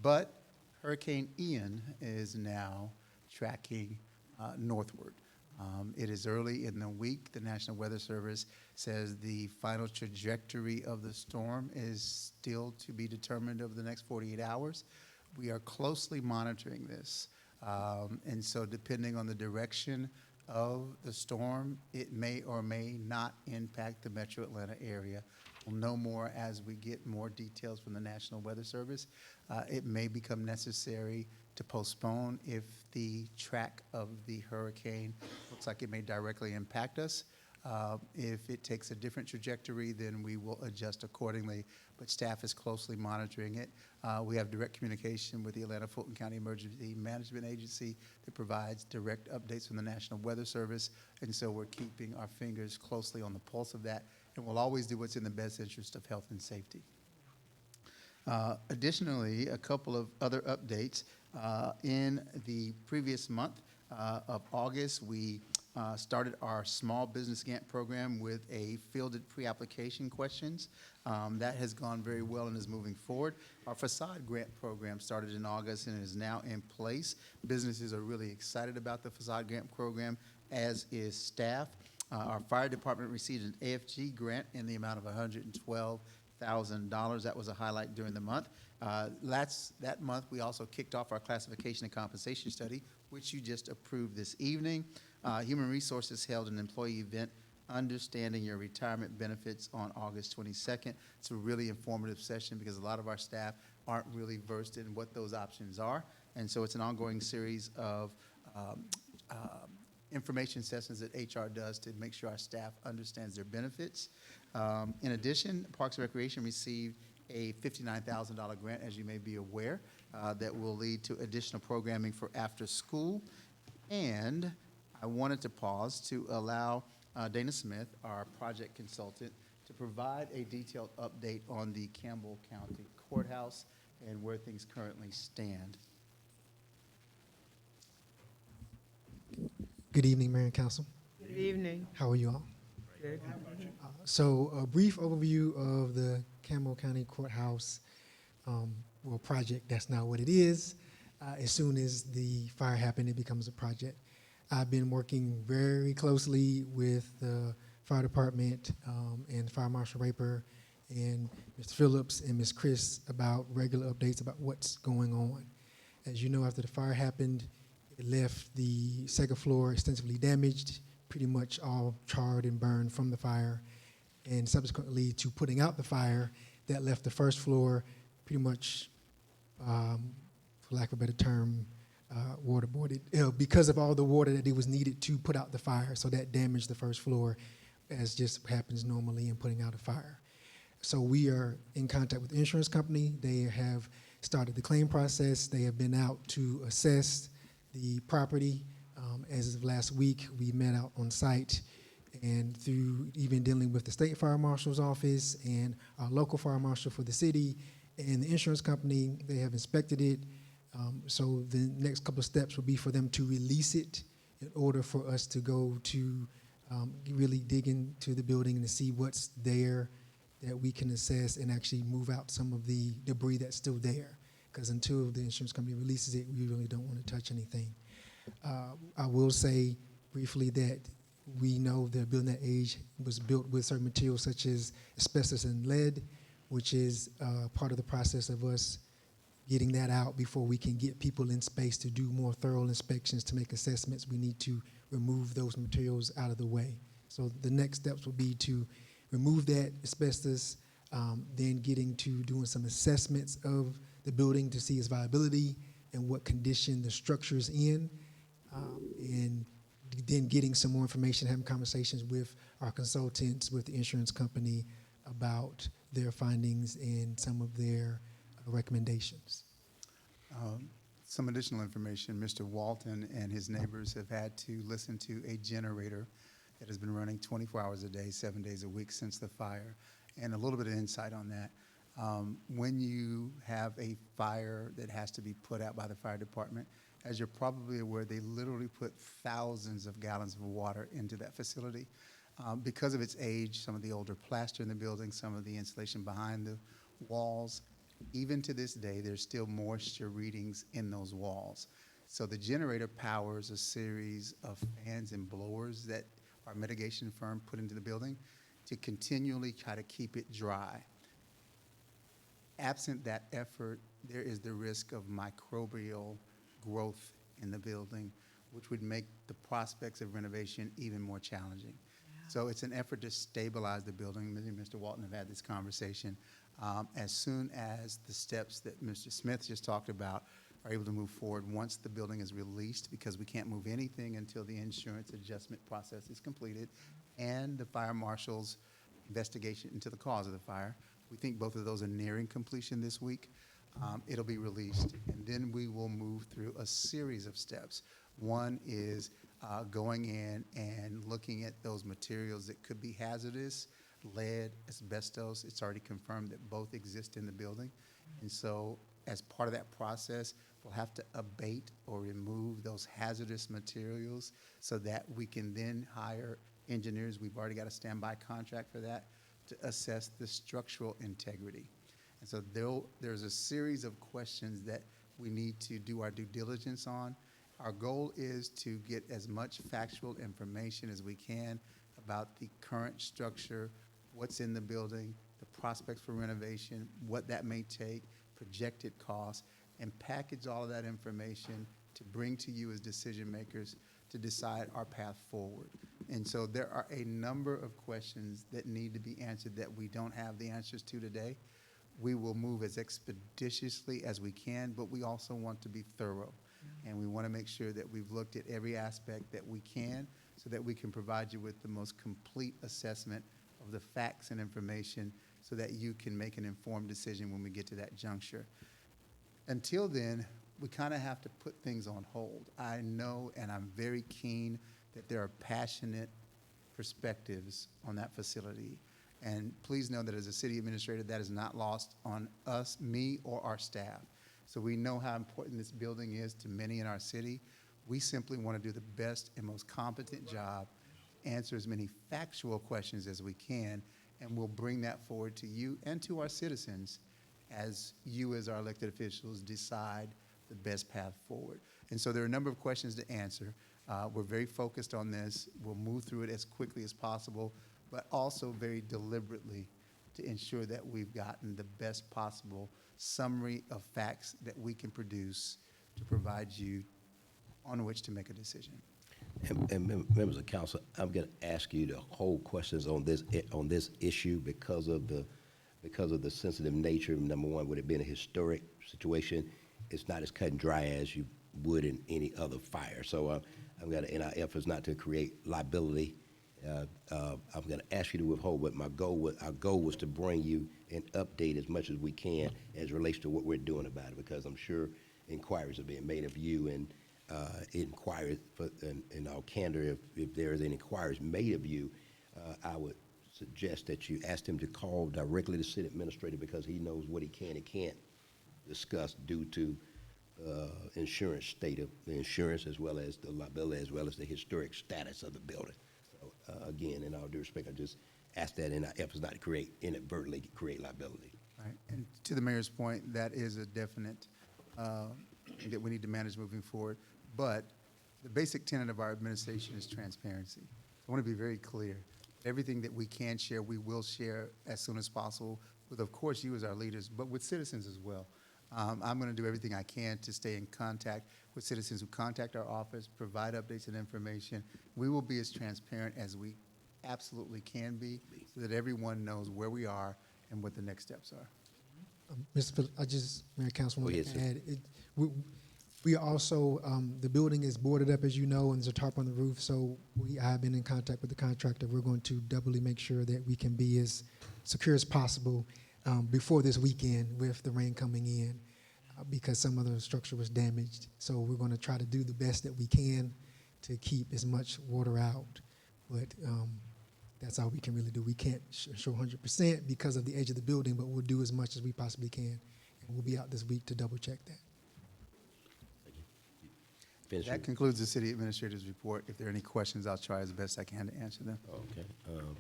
but Hurricane Ian is now tracking northward. It is early in the week. The National Weather Service says the final trajectory of the storm is still to be determined over the next 48 hours. We are closely monitoring this. And so depending on the direction of the storm, it may or may not impact the metro Atlanta area. We'll know more as we get more details from the National Weather Service. It may become necessary to postpone if the track of the hurricane looks like it may directly impact us. If it takes a different trajectory, then we will adjust accordingly, but staff is closely monitoring it. We have direct communication with the Atlanta Fulton County Emergency Management Agency that provides direct updates from the National Weather Service, and so we're keeping our fingers closely on the pulse of that, and we'll always do what's in the best interest of health and safety. Additionally, a couple of other updates. In the previous month of August, we started our Small Business Grant Program with a fielded pre-application questions. That has gone very well and is moving forward. Our Facade Grant Program started in August and is now in place. Businesses are really excited about the Facade Grant Program, as is staff. Our fire department received an AFG grant in the amount of $112,000. That was a highlight during the month. That month, we also kicked off our classification and compensation study, which you just approved this evening. Human Resources held an employee event, Understanding Your Retirement Benefits, on August 22nd. It's a really informative session because a lot of our staff aren't really versed in what those options are. And so it's an ongoing series of information sessions that HR does to make sure our staff understands their benefits. In addition, Parks and Recreation received a $59,000 grant, as you may be aware, that will lead to additional programming for after school. And I wanted to pause to allow Dana Smith, our project consultant, to provide a detailed update on the Campbell County Courthouse and where things currently stand. Good evening, Mayor and Council. Good evening. How are you all? Good. So a brief overview of the Campbell County Courthouse project. That's not what it is. As soon as the fire happened, it becomes a project. I've been working very closely with the fire department and Fire Marshal Raper and Mr. Phillips and Ms. Chris about regular updates about what's going on. As you know, after the fire happened, it left the second floor extensively damaged, pretty much all charred and burned from the fire. And subsequently to putting out the fire, that left the first floor pretty much for lack of a better term, waterboarded because of all the water that it was needed to put out the fire. So that damaged the first floor, as just happens normally in putting out a fire. So we are in contact with the insurance company. They have started the claim process. They have been out to assess the property. As of last week, we met out on site, and through even dealing with the state fire marshal's office and our local fire marshal for the city and the insurance company, they have inspected it. So the next couple of steps will be for them to release it in order for us to go to really dig into the building and to see what's there that we can assess and actually move out some of the debris that's still there. Because until the insurance company releases it, we really don't want to touch anything. I will say briefly that we know the building that age was built with certain materials such as asbestos and lead, which is part of the process of us getting that out before we can get people in space to do more thorough inspections to make assessments. We need to remove those materials out of the way. So the next steps will be to remove that asbestos, then getting to doing some assessments of the building to see its viability and what condition the structure is in, and then getting some more information, having conversations with our consultants, with the insurance company about their findings and some of their recommendations. Some additional information, Mr. Walton and his neighbors have had to listen to a generator that has been running 24 hours a day, 7 days a week since the fire. And a little bit of insight on that. When you have a fire that has to be put out by the fire department, as you're probably aware, they literally put thousands of gallons of water into that facility. Because of its age, some of the older plaster in the building, some of the insulation behind the walls, even to this day, there's still moisture readings in those walls. So the generator powers a series of fans and blowers that our mitigation firm put into the building to continually try to keep it dry. Absent that effort, there is the risk of microbial growth in the building, which would make the prospects of renovation even more challenging. So it's an effort to stabilize the building. Me and Mr. Walton have had this conversation. As soon as the steps that Mr. Smith just talked about are able to move forward, once the building is released, because we can't move anything until the insurance adjustment process is completed and the fire marshal's investigation into the cause of the fire. We think both of those are nearing completion this week. It'll be released, and then we will move through a series of steps. One is going in and looking at those materials that could be hazardous, lead, asbestos. It's already confirmed that both exist in the building. And so as part of that process, we'll have to abate or remove those hazardous materials so that we can then hire engineers. We've already got a standby contract for that to assess the structural integrity. And so there's a series of questions that we need to do our due diligence on. Our goal is to get as much factual information as we can about the current structure, what's in the building, the prospects for renovation, what that may take, projected costs, and package all of that information to bring to you as decision makers to decide our path forward. And so there are a number of questions that need to be answered that we don't have the answers to today. We will move as expeditiously as we can, but we also want to be thorough. And we want to make sure that we've looked at every aspect that we can so that we can provide you with the most complete assessment of the facts and information so that you can make an informed decision when we get to that juncture. Until then, we kind of have to put things on hold. I know, and I'm very keen that there are passionate perspectives on that facility. And please know that as a city administrator, that is not lost on us, me, or our staff. So we know how important this building is to many in our city. We simply want to do the best and most competent job, answer as many factual questions as we can, and we'll bring that forward to you and to our citizens as you as our elected officials decide the best path forward. And so there are a number of questions to answer. We're very focused on this. We'll move through it as quickly as possible, but also very deliberately to ensure that we've gotten the best possible summary of facts that we can produce to provide you on which to make a decision. And members of council, I'm going to ask you to hold questions on this issue because of the sensitive nature. Number one, with it being a historic situation, it's not as cut and dry as you would in any other fire. So I'm gonna, in our efforts not to create liability, I'm gonna ask you to withhold, but our goal was to bring you an update as much as we can as it relates to what we're doing about it, because I'm sure inquiries are being made of you, and inquiries, in all candor, if there is any inquiries made of you, I would suggest that you ask him to call directly the city administrator, because he knows what he can and can't discuss due to insurance state of the insurance, as well as the liability, as well as the historic status of the building. So again, in all due respect, I just ask that in our efforts not to inadvertently create liability. Right, and to the mayor's point, that is a definite thing that we need to manage moving forward. But the basic tenet of our administration is transparency. I want to be very clear. Everything that we can share, we will share as soon as possible with, of course, you as our leaders, but with citizens as well. I'm going to do everything I can to stay in contact with citizens who contact our office, provide updates and information. We will be as transparent as we absolutely can be, so that everyone knows where we are and what the next steps are. Mr. Phillips, Mayor Council, Oh, want yes, to sir. add, we also, the building is boarded up, as you know, and there's a tarp on the roof, so I have been in contact with the contractor. We're going to doubly make sure that we can be as secure as possible before this weekend with the rain coming in, because some of the structure was damaged. So we're going to try to do the best that we can to keep as much water out, but that's all we can really do. We can't show 100% because of the edge of the building, but we'll do as much as we possibly can. And we'll be out this week to double check that. Finish That with- concludes the city administrator's report. If there are any questions, I'll try as best I can to answer them. Okay,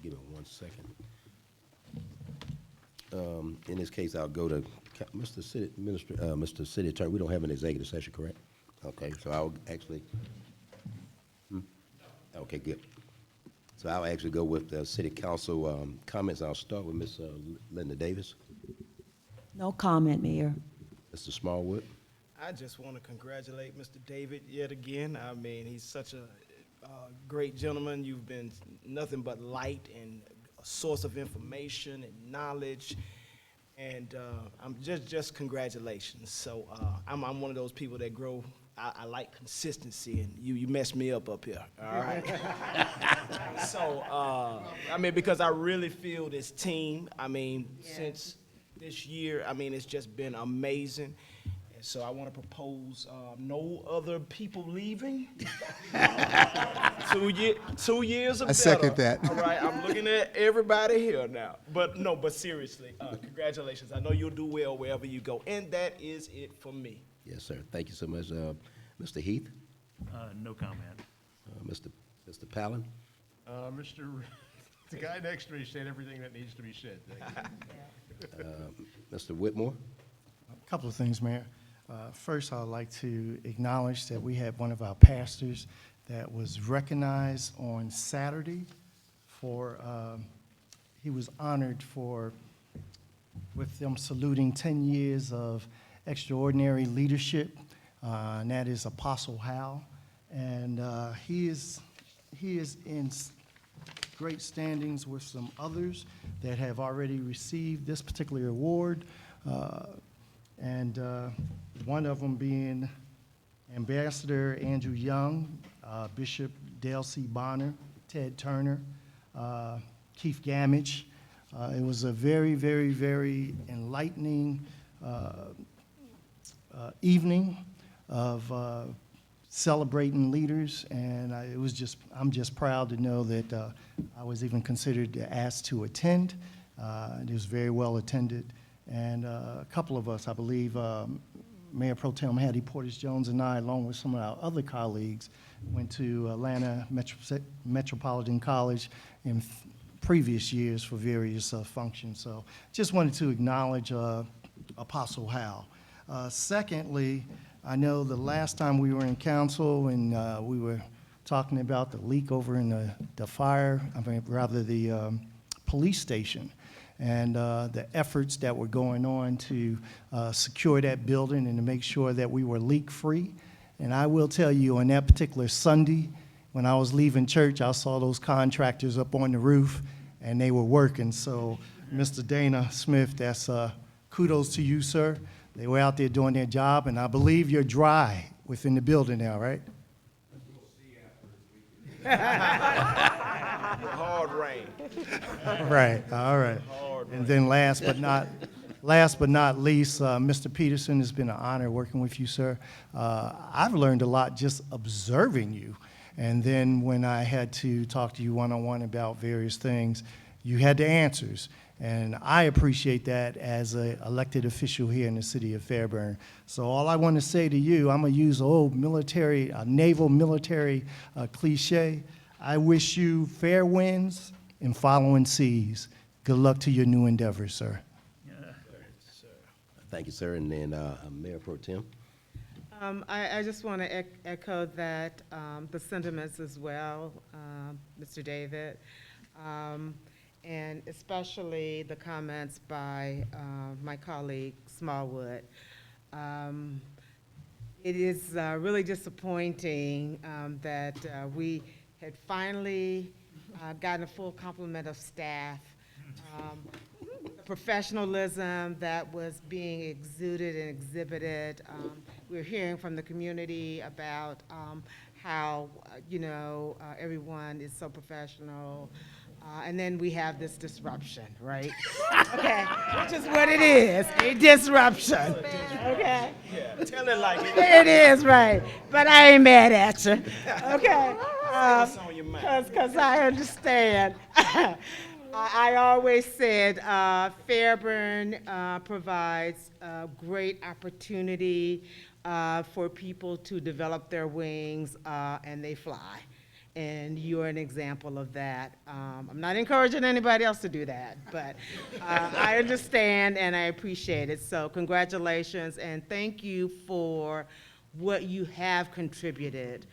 give me 1 second. In this case, I'll go to Mr. City Administrator, Mr. City Attorney. We don't have an executive session, correct? Okay, so I'll actually, okay, good. So I'll actually go with the city council comments. I'll start with Ms. Linda Davis. No comment, Mayor. Mr. Smallwood. I just want to congratulate Mr. David yet again. I mean, he's such a great gentleman. You've been nothing but light and a source of information and knowledge. And I'm just congratulations. So I'm one of those people that grow. I like consistency, and you messed me up here. All right. So I mean, because I really feel this team. I mean, since this year, I mean, it's just been amazing. And so I want to propose no other people leaving. 2 years or better. I second that. All right, I'm looking at everybody here now. But no, but seriously, congratulations. I know you'll do well wherever you go. And that is it for me. Yes, sir. Thank you so much. Mr. Heath. No comment. Mr. Palin. The guy next to me said everything that needs to be said. Mr. Whitmore. A couple of things, Mayor. First, I'd like to acknowledge that we had one of our pastors that was recognized on Saturday for, he was honored with them saluting 10 years of extraordinary leadership, and that is Apostle Hal. And he is in great standings with some others that have already received this particular award, and one of them being Ambassador Andrew Young, Bishop Dale C. Bonner, Ted Turner, Keith Gamage. It was a very, very, very enlightening evening of celebrating leaders, and I'm just proud to know that I was even considered asked to attend. It was very well attended, and a couple of us, I believe, Mayor Pro Tem Hattie Portis Jones and I, along with some of our other colleagues, went to Atlanta Metropolitan College in previous years for various functions. So just wanted to acknowledge Apostle Hal. Secondly, I know the last time we were in council and we were talking about the leak over in the fire, the police station, and the efforts that were going on to secure that building and to make sure that we were leak-free. And I will tell you, on that particular Sunday, when I was leaving church, I saw those contractors up on the roof, and they were working. So, Mr. Dana Smith, that's kudos to you, sir. They were out there doing their job, and I believe you're dry within the building now, right? Hard rain. Right, all right. And then last but not least, Mr. Peterson, it's been an honor working with you, sir. I've learned a lot just observing you. And then when I had to talk to you one-on-one about various things, you had the answers. And I appreciate that as an elected official here in the city of Fairburn. So all I want to say to you, I'm going to use an old military, naval military cliche. I wish you fair winds and following seas. Good luck to your new endeavors, sir. Thank you, sir. And then Mayor Pro Tem. I just want to echo that, the sentiments as well, Mr. David, and especially the comments by my colleague Smallwood. It is really disappointing that we had finally gotten a full complement of staff. The professionalism that was being exuded and exhibited. We're hearing from the community about how, everyone is so professional. And then we have this disruption, right? Okay, which is what it is, a disruption. Okay? Yeah, tell it like it is. It is, right. But I ain't mad at you. Okay? What's on your mind? Because I understand. I always said Fairburn provides great opportunity for people to develop their wings and they fly. And you're an example of that. I'm not encouraging anybody else to do that, but I understand and I appreciate it. So congratulations and thank you for what you have contributed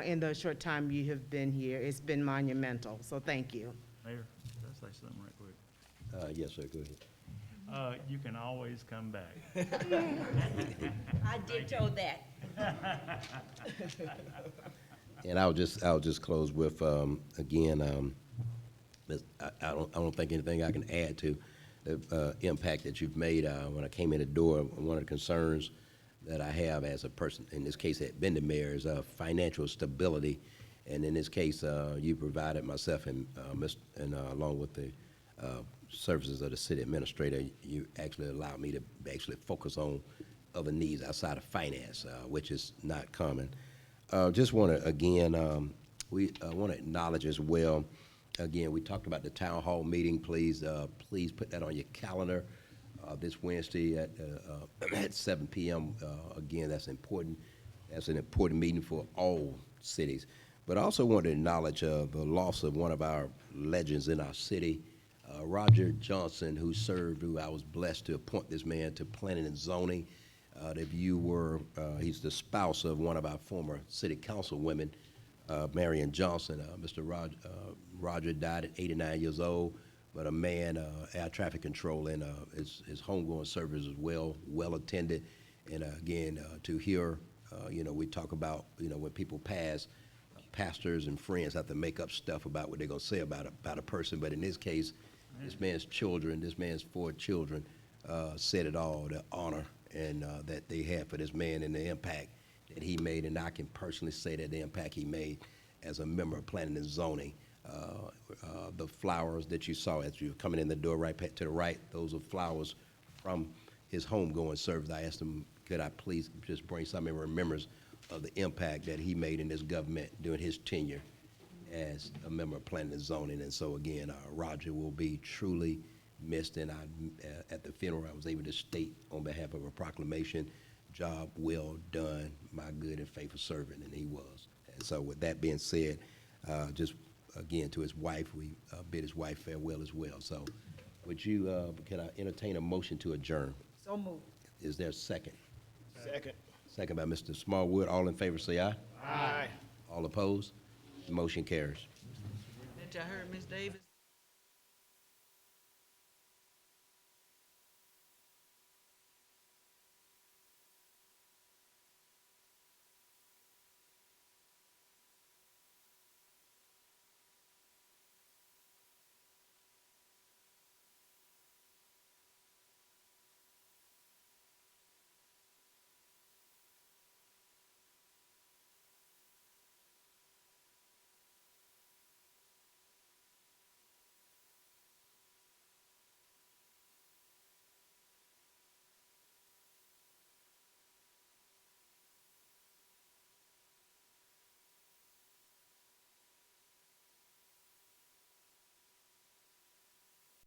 in the short time you have been here. It's been monumental, so thank you. Mayor, can I say something right quick? Yes, sir, go ahead. You can always come back. I ditto that. And I'll just close with, again, I don't think anything I can add to the impact that you've made. When I came in the door, one of the concerns that I have as a person, in this case, had been the mayor, is financial stability. And in this case, you provided myself and along with the services of the city administrator, you actually allowed me to actually focus on other needs outside of finance, which is not common. Just want to, again, we want to acknowledge as well, again, we talked about the town hall meeting. Please put that on your calendar this Wednesday at 7 p.m. Again, that's important. That's an important meeting for all cities. But I also want to acknowledge the loss of one of our legends in our city, Roger Johnson, who I was blessed to appoint this man to planning and zoning. If you were, he's the spouse of one of our former city council women, Marion Johnson. Mr. Roger died at 89 years old, but a man, air traffic control, and his homegoing service is well attended. And again, to hear, we talk about, when people pass, pastors and friends have to make up stuff about what they're going to say about a person. But in this case, this man's 4 children, said it all, the honor and that they had for this man and the impact that he made. And I can personally say that the impact he made as a member of planning and zoning. The flowers that you saw as you were coming in the door right to the right, those are flowers from his homegoing service. I asked him, could I please just bring some in remembrance of the impact that he made in this government during his tenure as a member of planning and zoning. And so again, Roger will be truly missed. And at the funeral, I was able to state on behalf of a proclamation, job well done, my good and faithful servant, and he was. And so with that being said, just again to his wife, we bid his wife farewell as well. So would you, can I entertain a motion to adjourn? So moved. Is there a second? Second. Second by Mr. Smallwood. All in favor say aye. Aye. All opposed? The motion carries. That y'all heard, Ms. Davis?